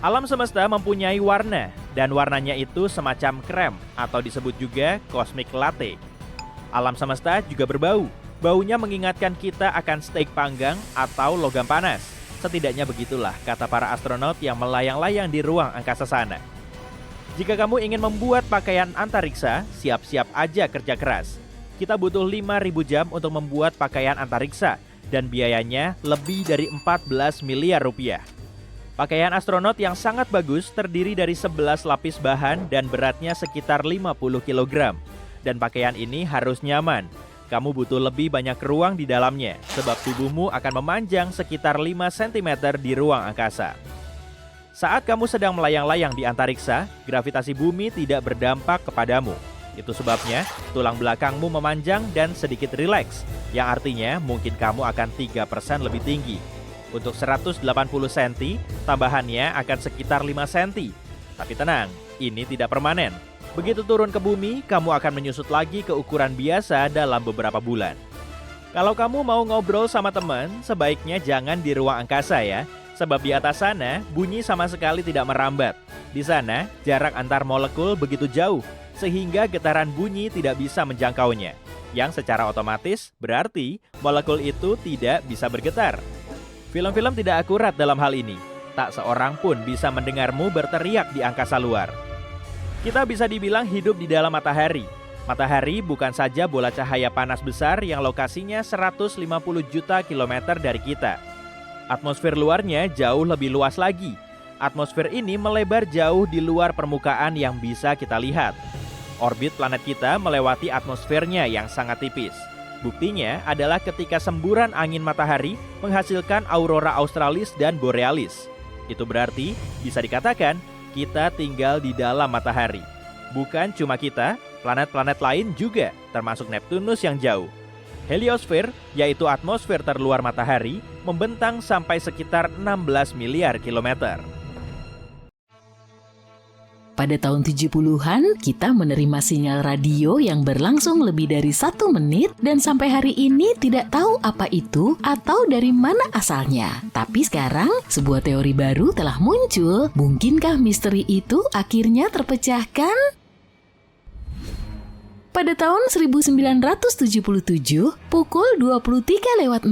Alam semesta mempunyai warna, dan warnanya itu semacam krem atau disebut juga cosmic latte. Alam semesta juga berbau. Baunya mengingatkan kita akan steak panggang atau logam panas. Setidaknya begitulah kata para astronot yang melayang-layang di ruang angkasa sana. Jika kamu ingin membuat pakaian antariksa, siap-siap aja kerja keras. Kita butuh 5.000 jam untuk membuat pakaian antariksa dan biayanya lebih dari 14 miliar rupiah. Pakaian astronot yang sangat bagus terdiri dari 11 lapis bahan dan beratnya sekitar 50 kg. Dan pakaian ini harus nyaman. Kamu butuh lebih banyak ruang di dalamnya, sebab tubuhmu akan memanjang sekitar 5 cm di ruang angkasa. Saat kamu sedang melayang-layang di antariksa, gravitasi bumi tidak berdampak kepadamu. Itu sebabnya tulang belakangmu memanjang dan sedikit rileks, yang artinya mungkin kamu akan 3% lebih tinggi. Untuk 180 cm, tambahannya akan sekitar 5 cm. Tapi tenang, ini tidak permanen. Begitu turun ke bumi, kamu akan menyusut lagi ke ukuran biasa dalam beberapa bulan. Kalau kamu mau ngobrol sama teman, sebaiknya jangan di ruang angkasa ya. Sebab di atas sana, bunyi sama sekali tidak merambat. Di sana, jarak antar molekul begitu jauh, sehingga getaran bunyi tidak bisa menjangkaunya. Yang secara otomatis berarti molekul itu tidak bisa bergetar. Film-film tidak akurat dalam hal ini. Tak seorang pun bisa mendengarmu berteriak di angkasa luar. Kita bisa dibilang hidup di dalam matahari. Matahari bukan saja bola cahaya panas besar yang lokasinya 150 juta kilometer dari kita. Atmosfer luarnya jauh lebih luas lagi. Atmosfer ini melebar jauh di luar permukaan yang bisa kita lihat. Orbit planet kita melewati atmosfernya yang sangat tipis. Buktinya adalah ketika semburan angin matahari menghasilkan aurora australis dan borealis. Itu berarti bisa dikatakan kita tinggal di dalam matahari. Bukan cuma kita, planet-planet lain juga, termasuk Neptunus yang jauh. Heliosfer, yaitu atmosfer terluar matahari, membentang sampai sekitar 16 miliar kilometer. Pada tahun 70-an, kita menerima sinyal radio yang berlangsung lebih dari 1 menit dan sampai hari ini tidak tahu apa itu atau dari mana asalnya. Tapi sekarang, sebuah teori baru telah muncul. Mungkinkah misteri itu akhirnya terpecahkan? Pada tahun 1977, pukul 23:16,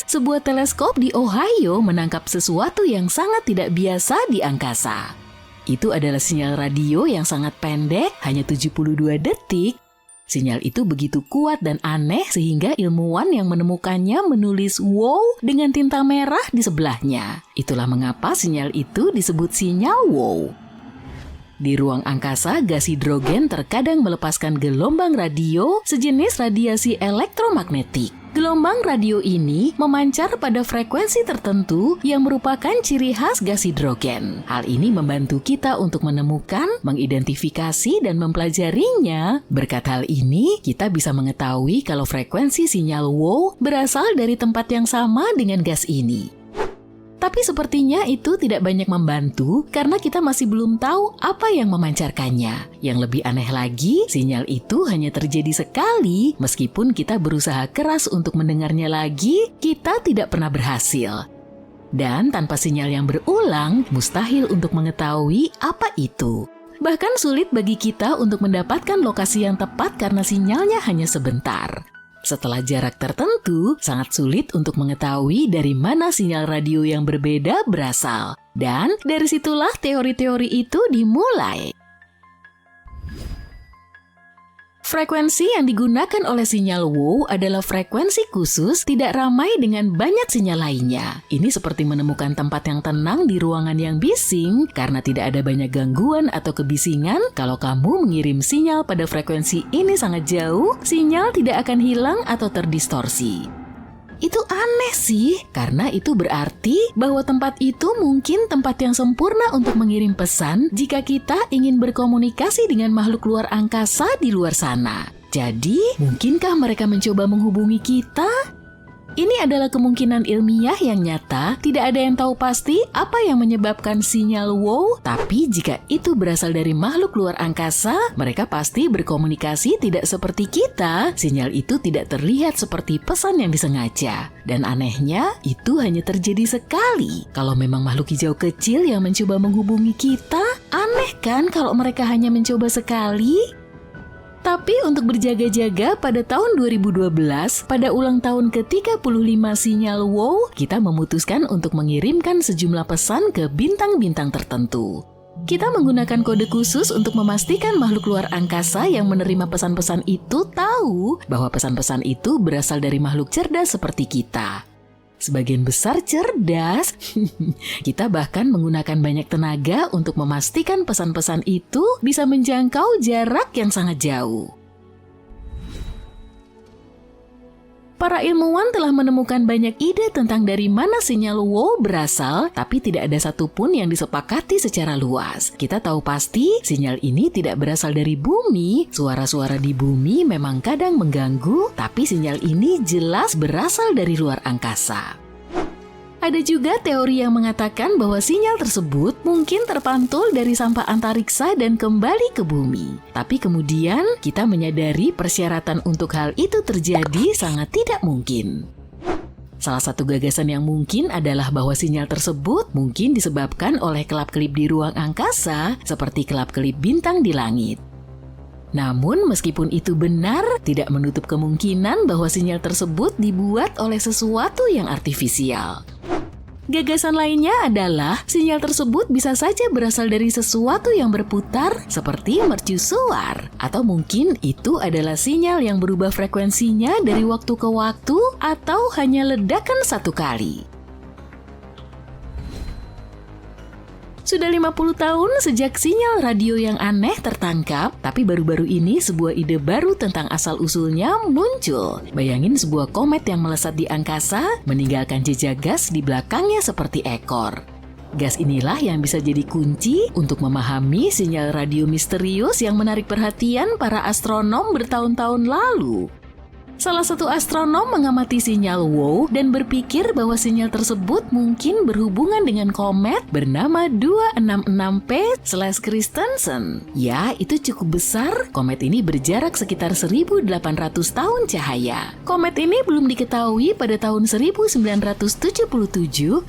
sebuah teleskop di Ohio menangkap sesuatu yang sangat tidak biasa di angkasa. Itu adalah sinyal radio yang sangat pendek, hanya 72 detik. Sinyal itu begitu kuat dan aneh sehingga ilmuwan yang menemukannya menulis "wow" dengan tinta merah di sebelahnya. Itulah mengapa sinyal itu disebut sinyal wow. Di ruang angkasa, gas hidrogen terkadang melepaskan gelombang radio sejenis radiasi elektromagnetik. Gelombang radio ini memancar pada frekuensi tertentu yang merupakan ciri khas gas hidrogen. Hal ini membantu kita untuk menemukan, mengidentifikasi, dan mempelajarinya. Berkat hal ini, kita bisa mengetahui kalau frekuensi sinyal wow berasal dari tempat yang sama dengan gas ini. Tapi sepertinya itu tidak banyak membantu karena kita masih belum tahu apa yang memancarkannya. Yang lebih aneh lagi, sinyal itu hanya terjadi sekali. Meskipun kita berusaha keras untuk mendengarnya lagi, kita tidak pernah berhasil. Dan tanpa sinyal yang berulang, mustahil untuk mengetahui apa itu. Bahkan sulit bagi kita untuk mendapatkan lokasi yang tepat karena sinyalnya hanya sebentar. Setelah jarak tertentu, sangat sulit untuk mengetahui dari mana sinyal radio yang berbeda berasal. Dan dari situlah teori-teori itu dimulai. Frekuensi yang digunakan oleh sinyal wow adalah frekuensi khusus, tidak ramai dengan banyak sinyal lainnya. Ini seperti menemukan tempat yang tenang di ruangan yang bising, karena tidak ada banyak gangguan atau kebisingan. Kalau kamu mengirim sinyal pada frekuensi ini sangat jauh, sinyal tidak akan hilang atau terdistorsi. Itu aneh sih, karena itu berarti bahwa tempat itu mungkin tempat yang sempurna untuk mengirim pesan jika kita ingin berkomunikasi dengan makhluk luar angkasa di luar sana. Jadi, mungkinkah mereka mencoba menghubungi kita? Ini adalah kemungkinan ilmiah yang nyata, tidak ada yang tahu pasti apa yang menyebabkan sinyal wow, tapi jika itu berasal dari makhluk luar angkasa, mereka pasti berkomunikasi tidak seperti kita. Sinyal itu tidak terlihat seperti pesan yang disengaja. Dan anehnya, itu hanya terjadi sekali. Kalau memang makhluk hijau kecil yang mencoba menghubungi kita, aneh kan kalau mereka hanya mencoba sekali? Tapi untuk berjaga-jaga pada tahun 2012, pada ulang tahun ke-35 sinyal wow, kita memutuskan untuk mengirimkan sejumlah pesan ke bintang-bintang tertentu. Kita menggunakan kode khusus untuk memastikan makhluk luar angkasa yang menerima pesan-pesan itu tahu bahwa pesan-pesan itu berasal dari makhluk cerdas seperti kita. Sebagian besar cerdas, kita bahkan menggunakan banyak tenaga untuk memastikan pesan-pesan itu bisa menjangkau jarak yang sangat jauh. Para ilmuwan telah menemukan banyak ide tentang dari mana sinyal wow berasal, tapi tidak ada satupun yang disepakati secara luas. Kita tahu pasti sinyal ini tidak berasal dari bumi. Suara-suara di bumi memang kadang mengganggu, tapi sinyal ini jelas berasal dari luar angkasa. Ada juga teori yang mengatakan bahwa sinyal tersebut mungkin terpantul dari sampah antariksa dan kembali ke bumi. Tapi kemudian kita menyadari persyaratan untuk hal itu terjadi sangat tidak mungkin. Salah satu gagasan yang mungkin adalah bahwa sinyal tersebut mungkin disebabkan oleh kelap-kelip di ruang angkasa seperti kelap-kelip bintang di langit. Namun meskipun itu benar, tidak menutup kemungkinan bahwa sinyal tersebut dibuat oleh sesuatu yang artifisial. Gagasan lainnya adalah sinyal tersebut bisa saja berasal dari sesuatu yang berputar seperti mercusuar. Atau mungkin itu adalah sinyal yang berubah frekuensinya dari waktu ke waktu atau hanya ledakan satu kali. Sudah 50 tahun sejak sinyal radio yang aneh tertangkap, tapi baru-baru ini sebuah ide baru tentang asal-usulnya muncul. Bayangin sebuah komet yang melesat di angkasa, meninggalkan jejak gas di belakangnya seperti ekor. Gas inilah yang bisa jadi kunci untuk memahami sinyal radio misterius yang menarik perhatian para astronom bertahun-tahun lalu. Salah satu astronom mengamati sinyal WOW dan berpikir bahwa sinyal tersebut mungkin berhubungan dengan komet bernama 266P/Christensen. Ya, itu cukup besar. Komet ini berjarak sekitar 1.800 tahun cahaya. Komet ini belum diketahui pada tahun 1977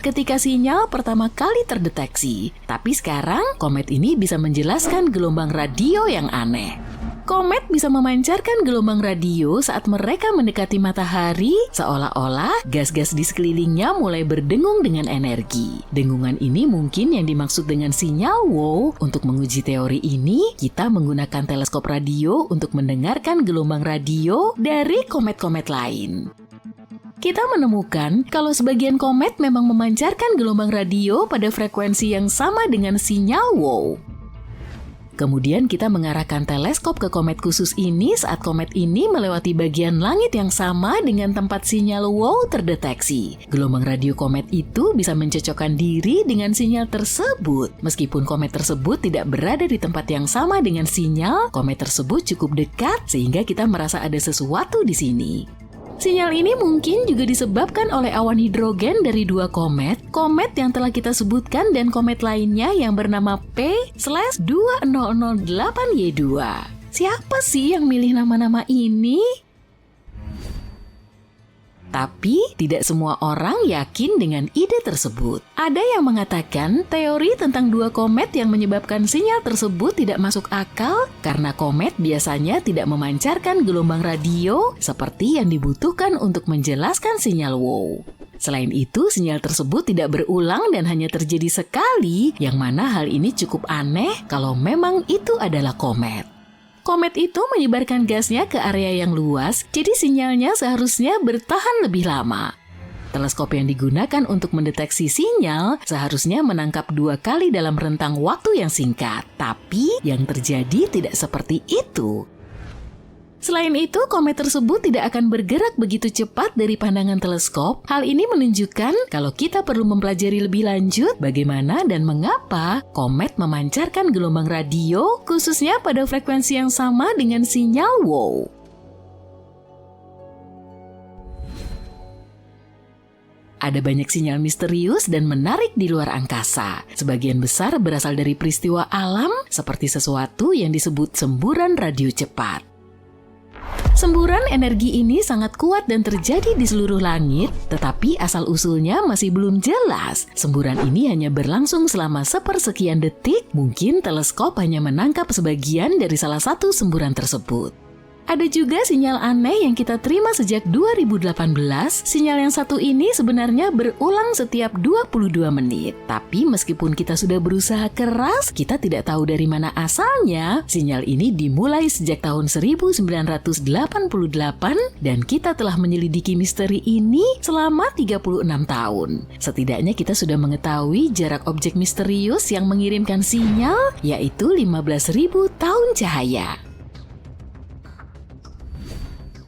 ketika sinyal pertama kali terdeteksi. Tapi sekarang, komet ini bisa menjelaskan gelombang radio yang aneh. Komet bisa memancarkan gelombang radio saat mereka mendekati matahari, seolah-olah gas-gas di sekelilingnya mulai berdengung dengan energi. Dengungan ini mungkin yang dimaksud dengan sinyal WOW. Untuk menguji teori ini, kita menggunakan teleskop radio untuk mendengarkan gelombang radio dari komet-komet lain. Kita menemukan kalau sebagian komet memang memancarkan gelombang radio pada frekuensi yang sama dengan sinyal WOW. Kemudian kita mengarahkan teleskop ke komet khusus ini saat komet ini melewati bagian langit yang sama dengan tempat sinyal WOW terdeteksi. Gelombang radio komet itu bisa mencocokkan diri dengan sinyal tersebut. Meskipun komet tersebut tidak berada di tempat yang sama dengan sinyal, komet tersebut cukup dekat sehingga kita merasa ada sesuatu di sini. Sinyal ini mungkin juga disebabkan oleh awan hidrogen dari dua komet yang telah kita sebutkan dan komet lainnya yang bernama P/2008Y2. Siapa sih yang milih nama-nama ini? Tapi tidak semua orang yakin dengan ide tersebut. Ada yang mengatakan teori tentang dua komet yang menyebabkan sinyal tersebut tidak masuk akal karena komet biasanya tidak memancarkan gelombang radio seperti yang dibutuhkan untuk menjelaskan sinyal WOW. Selain itu, sinyal tersebut tidak berulang dan hanya terjadi sekali, yang mana hal ini cukup aneh kalau memang itu adalah komet. Komet itu menyebarkan gasnya ke area yang luas, jadi sinyalnya seharusnya bertahan lebih lama. Teleskop yang digunakan untuk mendeteksi sinyal seharusnya menangkap 2 kali dalam rentang waktu yang singkat. Tapi yang terjadi tidak seperti itu. Selain itu, komet tersebut tidak akan bergerak begitu cepat dari pandangan teleskop. Hal ini menunjukkan kalau kita perlu mempelajari lebih lanjut bagaimana dan mengapa komet memancarkan gelombang radio, khususnya pada frekuensi yang sama dengan sinyal WOW. Ada banyak sinyal misterius dan menarik di luar angkasa. Sebagian besar berasal dari peristiwa alam, seperti sesuatu yang disebut semburan radio cepat. Semburan energi ini sangat kuat dan terjadi di seluruh langit, tetapi asal-usulnya masih belum jelas. Semburan ini hanya berlangsung selama sepersekian detik, mungkin teleskop hanya menangkap sebagian dari salah satu semburan tersebut. Ada juga sinyal aneh yang kita terima sejak 2018. Sinyal yang satu ini sebenarnya berulang setiap 22 menit. Tapi meskipun kita sudah berusaha keras, kita tidak tahu dari mana asalnya. Sinyal ini dimulai sejak tahun 1988 dan kita telah menyelidiki misteri ini selama 36 tahun. Setidaknya kita sudah mengetahui jarak objek misterius yang mengirimkan sinyal, yaitu 15.000 tahun cahaya.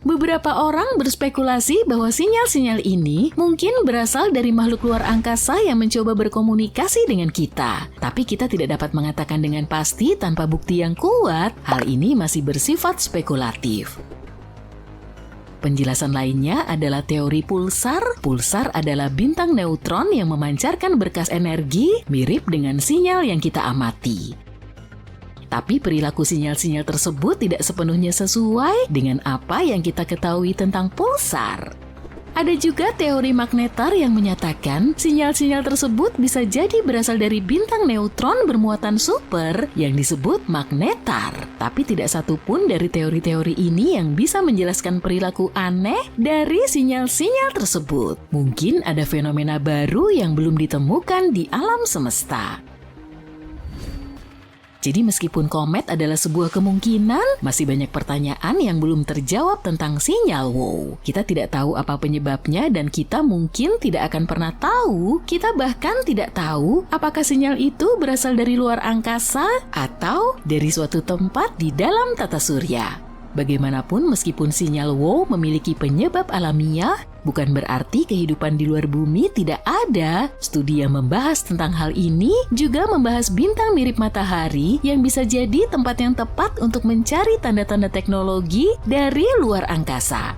Beberapa orang berspekulasi bahwa sinyal-sinyal ini mungkin berasal dari makhluk luar angkasa yang mencoba berkomunikasi dengan kita. Tapi kita tidak dapat mengatakan dengan pasti tanpa bukti yang kuat. Hal ini masih bersifat spekulatif. Penjelasan lainnya adalah teori pulsar. Pulsar adalah bintang neutron yang memancarkan berkas energi mirip dengan sinyal yang kita amati. Tapi perilaku sinyal-sinyal tersebut tidak sepenuhnya sesuai dengan apa yang kita ketahui tentang pulsar. Ada juga teori magnetar yang menyatakan sinyal-sinyal tersebut bisa jadi berasal dari bintang neutron bermuatan super yang disebut magnetar. Tapi tidak satu pun dari teori-teori ini yang bisa menjelaskan perilaku aneh dari sinyal-sinyal tersebut. Mungkin ada fenomena baru yang belum ditemukan di alam semesta. Jadi meskipun komet adalah sebuah kemungkinan, masih banyak pertanyaan yang belum terjawab tentang sinyal WOW. Kita tidak tahu apa penyebabnya dan kita mungkin tidak akan pernah tahu. Kita bahkan tidak tahu apakah sinyal itu berasal dari luar angkasa atau dari suatu tempat di dalam tata surya. Bagaimanapun, meskipun sinyal WOW memiliki penyebab alamiah, bukan berarti kehidupan di luar bumi tidak ada. Studi yang membahas tentang hal ini juga membahas bintang mirip matahari yang bisa jadi tempat yang tepat untuk mencari tanda-tanda teknologi dari luar angkasa.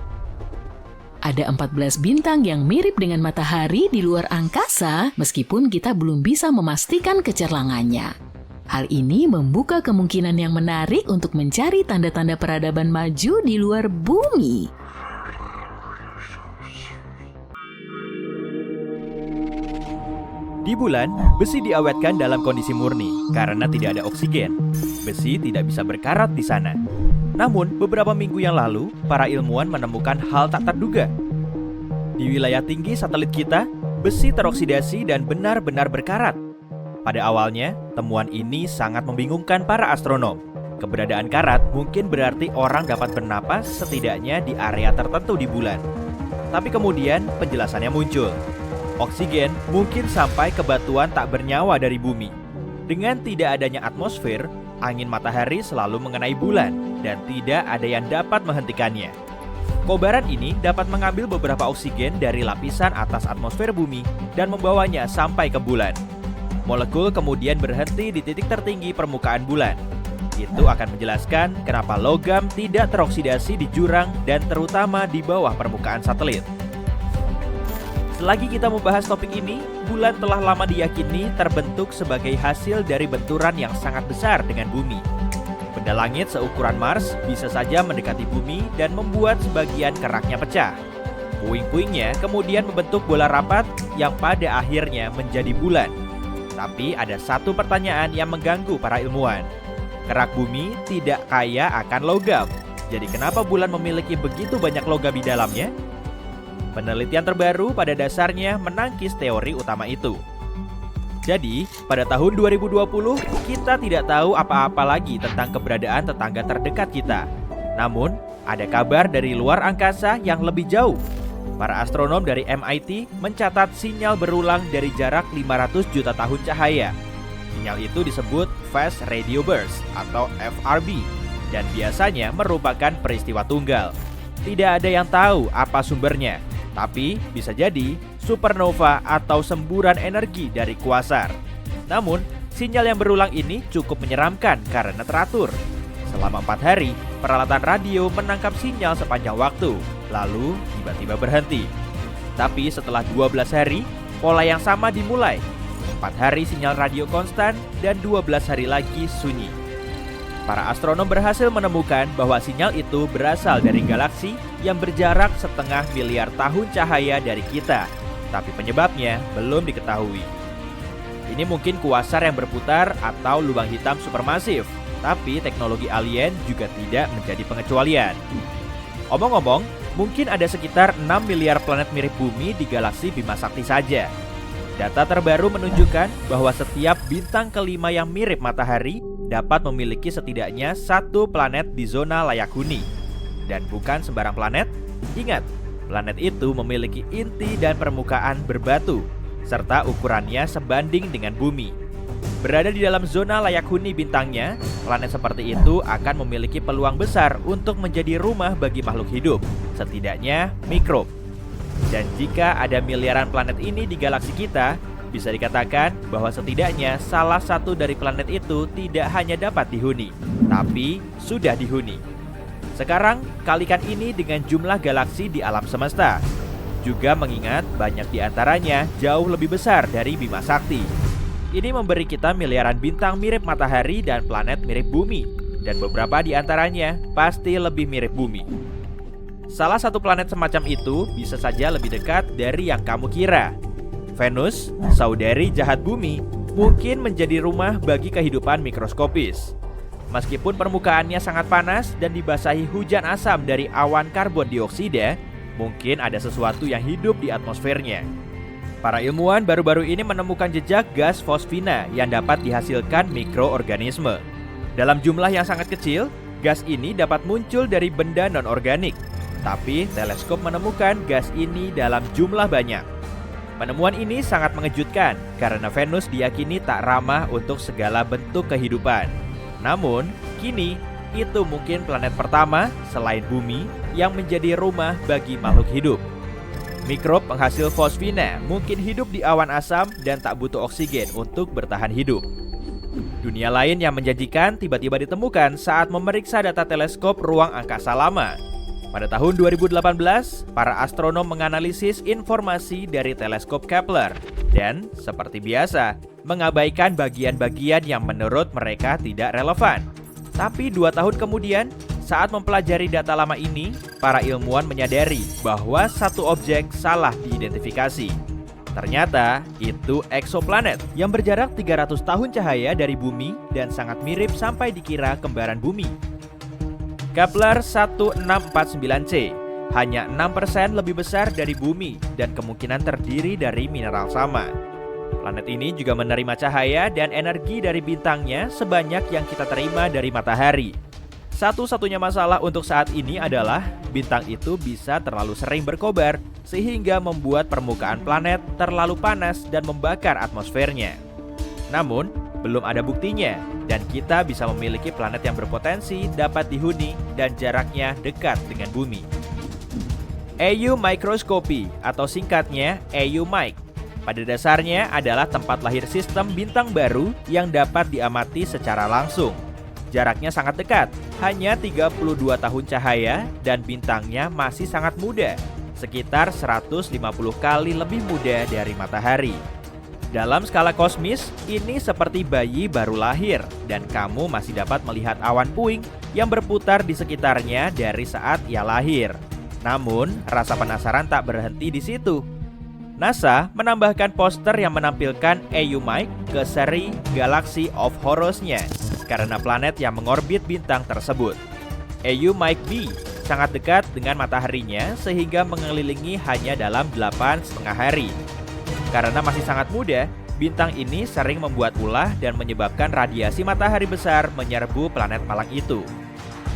Ada 14 bintang yang mirip dengan matahari di luar angkasa meskipun kita belum bisa memastikan kecerlangannya. Hal ini membuka kemungkinan yang menarik untuk mencari tanda-tanda peradaban maju di luar bumi. Di bulan, besi diawetkan dalam kondisi murni karena tidak ada oksigen. Besi tidak bisa berkarat di sana. Namun, beberapa minggu yang lalu, para ilmuwan menemukan hal tak terduga. Di wilayah tinggi satelit kita, besi teroksidasi dan benar-benar berkarat. Pada awalnya, temuan ini sangat membingungkan para astronom. Keberadaan karat mungkin berarti orang dapat bernapas setidaknya di area tertentu di bulan. Tapi kemudian penjelasannya muncul. Oksigen mungkin sampai ke batuan tak bernyawa dari bumi. Dengan tidak adanya atmosfer, angin matahari selalu mengenai bulan dan tidak ada yang dapat menghentikannya. Kobaran ini dapat mengambil beberapa oksigen dari lapisan atas atmosfer bumi dan membawanya sampai ke bulan. Molekul kemudian berhenti di titik tertinggi permukaan bulan. Itu akan menjelaskan kenapa logam tidak teroksidasi di jurang dan terutama di bawah permukaan satelit. Selagi kita membahas topik ini, bulan telah lama diyakini terbentuk sebagai hasil dari benturan yang sangat besar dengan bumi. Benda langit seukuran Mars bisa saja mendekati bumi dan membuat sebagian keraknya pecah. Puing-puingnya kemudian membentuk bola rapat yang pada akhirnya menjadi bulan. Tapi ada satu pertanyaan yang mengganggu para ilmuwan. Kerak bumi tidak kaya akan logam. Jadi kenapa bulan memiliki begitu banyak logam di dalamnya? Penelitian terbaru pada dasarnya menangkis teori utama itu. Jadi, pada tahun 2020, kita tidak tahu apa-apa lagi tentang keberadaan tetangga terdekat kita. Namun, ada kabar dari luar angkasa yang lebih jauh. Para astronom dari MIT mencatat sinyal berulang dari jarak 500 juta tahun cahaya. Sinyal itu disebut Fast Radio Burst atau FRB dan biasanya merupakan peristiwa tunggal. Tidak ada yang tahu apa sumbernya. Tapi bisa jadi supernova atau semburan energi dari kuasar. Namun, sinyal yang berulang ini cukup menyeramkan karena teratur. Selama 4 hari, peralatan radio menangkap sinyal sepanjang waktu, lalu tiba-tiba berhenti. Tapi setelah 12 hari, pola yang sama dimulai. 4 hari sinyal radio konstan dan 12 hari lagi sunyi. Para astronom berhasil menemukan bahwa sinyal itu berasal dari galaksi yang berjarak 0,5 miliar tahun cahaya dari kita, tapi penyebabnya belum diketahui. Ini mungkin kuasar yang berputar atau lubang hitam supermasif, tapi teknologi alien juga tidak menjadi pengecualian. Omong-omong, mungkin ada sekitar 6 miliar planet mirip bumi di galaksi Bima Sakti saja. Data terbaru menunjukkan bahwa setiap bintang kelima yang mirip matahari dapat memiliki setidaknya 1 planet di zona layak huni. Dan bukan sembarang planet. Ingat, planet itu memiliki inti dan permukaan berbatu, serta ukurannya sebanding dengan bumi. Berada di dalam zona layak huni bintangnya, planet seperti itu akan memiliki peluang besar untuk menjadi rumah bagi makhluk hidup, setidaknya mikrob. Dan jika ada miliaran planet ini di galaksi kita, bisa dikatakan bahwa setidaknya salah satu dari planet itu tidak hanya dapat dihuni, tapi sudah dihuni. Sekarang, kalikan ini dengan jumlah galaksi di alam semesta. Juga mengingat banyak di antaranya jauh lebih besar dari Bima Sakti. Ini memberi kita miliaran bintang mirip matahari dan planet mirip bumi. Dan beberapa di antaranya pasti lebih mirip bumi. Salah satu planet semacam itu bisa saja lebih dekat dari yang kamu kira. Venus, saudari jahat bumi, mungkin menjadi rumah bagi kehidupan mikroskopis. Meskipun permukaannya sangat panas dan dibasahi hujan asam dari awan karbon dioksida, mungkin ada sesuatu yang hidup di atmosfernya. Para ilmuwan baru-baru ini menemukan jejak gas fosfina yang dapat dihasilkan mikroorganisme. Dalam jumlah yang sangat kecil, gas ini dapat muncul dari benda non-organik. Tapi teleskop menemukan gas ini dalam jumlah banyak. Penemuan ini sangat mengejutkan karena Venus diyakini tak ramah untuk segala bentuk kehidupan. Namun, kini itu mungkin planet pertama selain bumi yang menjadi rumah bagi makhluk hidup. Mikrob penghasil fosfina mungkin hidup di awan asam dan tak butuh oksigen untuk bertahan hidup. Dunia lain yang menjanjikan tiba-tiba ditemukan saat memeriksa data teleskop ruang angkasa lama. Pada tahun 2018, para astronom menganalisis informasi dari teleskop Kepler dan, seperti biasa, mengabaikan bagian-bagian yang menurut mereka tidak relevan. Tapi 2 tahun kemudian, saat mempelajari data lama ini, para ilmuwan menyadari bahwa satu objek salah diidentifikasi. Ternyata, itu eksoplanet yang berjarak 300 tahun cahaya dari bumi dan sangat mirip sampai dikira kembaran bumi. Kepler 1649c hanya 6% lebih besar dari bumi dan kemungkinan terdiri dari mineral sama. Planet ini juga menerima cahaya dan energi dari bintangnya sebanyak yang kita terima dari matahari. Satu-satunya masalah untuk saat ini adalah bintang itu bisa terlalu sering berkobar sehingga membuat permukaan planet terlalu panas dan membakar atmosfernya. Namun, belum ada buktinya dan kita bisa memiliki planet yang berpotensi dapat dihuni dan jaraknya dekat dengan bumi. EU Microscopy atau singkatnya EUMIC pada dasarnya adalah tempat lahir sistem bintang baru yang dapat diamati secara langsung. Jaraknya sangat dekat, hanya 32 tahun cahaya dan bintangnya masih sangat muda, sekitar 150 kali lebih muda dari matahari. Dalam skala kosmis, ini seperti bayi baru lahir dan kamu masih dapat melihat awan puing yang berputar di sekitarnya dari saat ia lahir. Namun, rasa penasaran tak berhenti di situ. NASA menambahkan poster yang menampilkan EUMIC ke seri Galaxy of Horrors-nya karena planet yang mengorbit bintang tersebut. EUMIC B sangat dekat dengan mataharinya sehingga mengelilingi hanya dalam 8,5 hari. Karena masih sangat muda, bintang ini sering membuat ulah dan menyebabkan radiasi matahari besar menyerbu planet malang itu.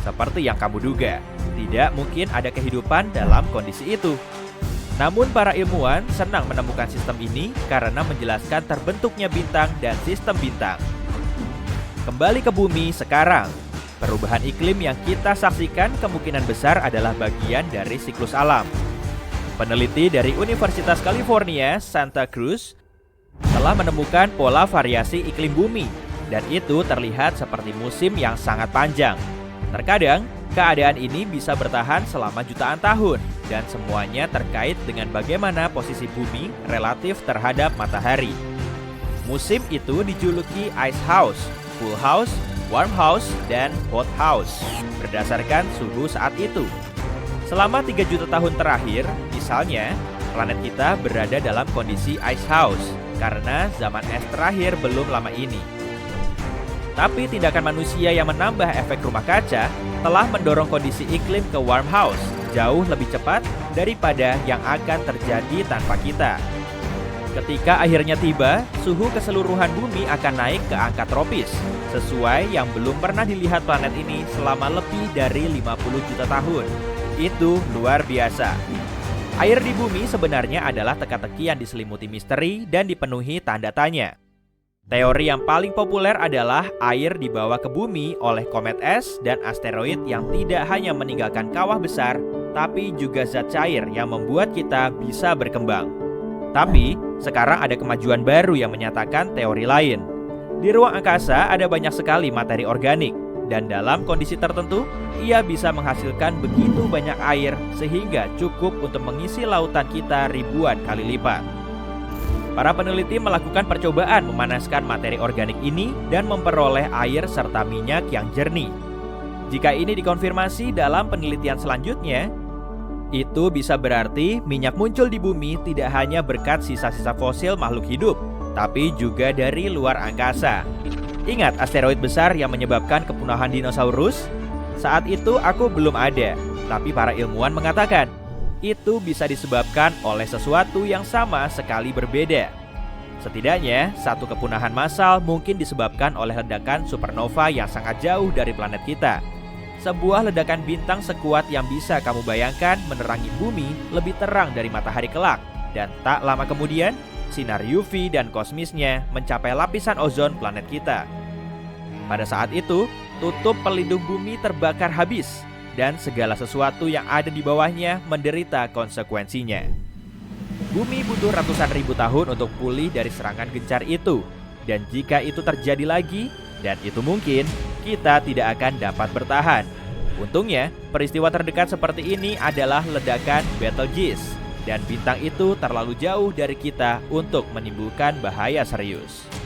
Seperti yang kamu duga, tidak mungkin ada kehidupan dalam kondisi itu. Namun para ilmuwan senang menemukan sistem ini karena menjelaskan terbentuknya bintang dan sistem bintang. Kembali ke bumi sekarang. Perubahan iklim yang kita saksikan kemungkinan besar adalah bagian dari siklus alam. Peneliti dari Universitas California, Santa Cruz, telah menemukan pola variasi iklim bumi, dan itu terlihat seperti musim yang sangat panjang. Terkadang, keadaan ini bisa bertahan selama jutaan tahun, dan semuanya terkait dengan bagaimana posisi bumi relatif terhadap matahari. Musim itu dijuluki Ice House, Cool House, Warm House, dan Hot House, berdasarkan suhu saat itu. Selama 3 juta tahun terakhir, misalnya, planet kita berada dalam kondisi Ice House karena zaman es terakhir belum lama ini. Tapi tindakan manusia yang menambah efek rumah kaca telah mendorong kondisi iklim ke Warm House jauh lebih cepat daripada yang akan terjadi tanpa kita. Ketika akhirnya tiba, suhu keseluruhan bumi akan naik ke angka tropis, sesuai yang belum pernah dilihat planet ini selama lebih dari 50 juta tahun. Itu luar biasa. Air di bumi sebenarnya adalah teka-teki yang diselimuti misteri dan dipenuhi tanda tanya. Teori yang paling populer adalah air dibawa ke bumi oleh komet es dan asteroid yang tidak hanya meninggalkan kawah besar, tapi juga zat cair yang membuat kita bisa berkembang. Tapi, sekarang ada kemajuan baru yang menyatakan teori lain. Di ruang angkasa ada banyak sekali materi organik, dan dalam kondisi tertentu, ia bisa menghasilkan begitu banyak air sehingga cukup untuk mengisi lautan kita ribuan kali lipat. Para peneliti melakukan percobaan memanaskan materi organik ini dan memperoleh air serta minyak yang jernih. Jika ini dikonfirmasi dalam penelitian selanjutnya, itu bisa berarti minyak muncul di bumi tidak hanya berkat sisa-sisa fosil makhluk hidup, tapi juga dari luar angkasa. Ingat asteroid besar yang menyebabkan kepunahan dinosaurus? Saat itu aku belum ada, tapi para ilmuwan mengatakan itu bisa disebabkan oleh sesuatu yang sama sekali berbeda. Setidaknya, satu kepunahan massal mungkin disebabkan oleh ledakan supernova yang sangat jauh dari planet kita. Sebuah ledakan bintang sekuat yang bisa kamu bayangkan menerangi bumi lebih terang dari matahari kelak. Dan tak lama kemudian, sinar UV dan kosmisnya mencapai lapisan ozon planet kita. Pada saat itu, tutup pelindung bumi terbakar habis, dan segala sesuatu yang ada di bawahnya menderita konsekuensinya. Bumi butuh ratusan ribu tahun untuk pulih dari serangan gencar itu, dan jika itu terjadi lagi, dan itu mungkin, kita tidak akan dapat bertahan. Untungnya, peristiwa terdekat seperti ini adalah ledakan Betelgeuse, dan bintang itu terlalu jauh dari kita untuk menimbulkan bahaya serius.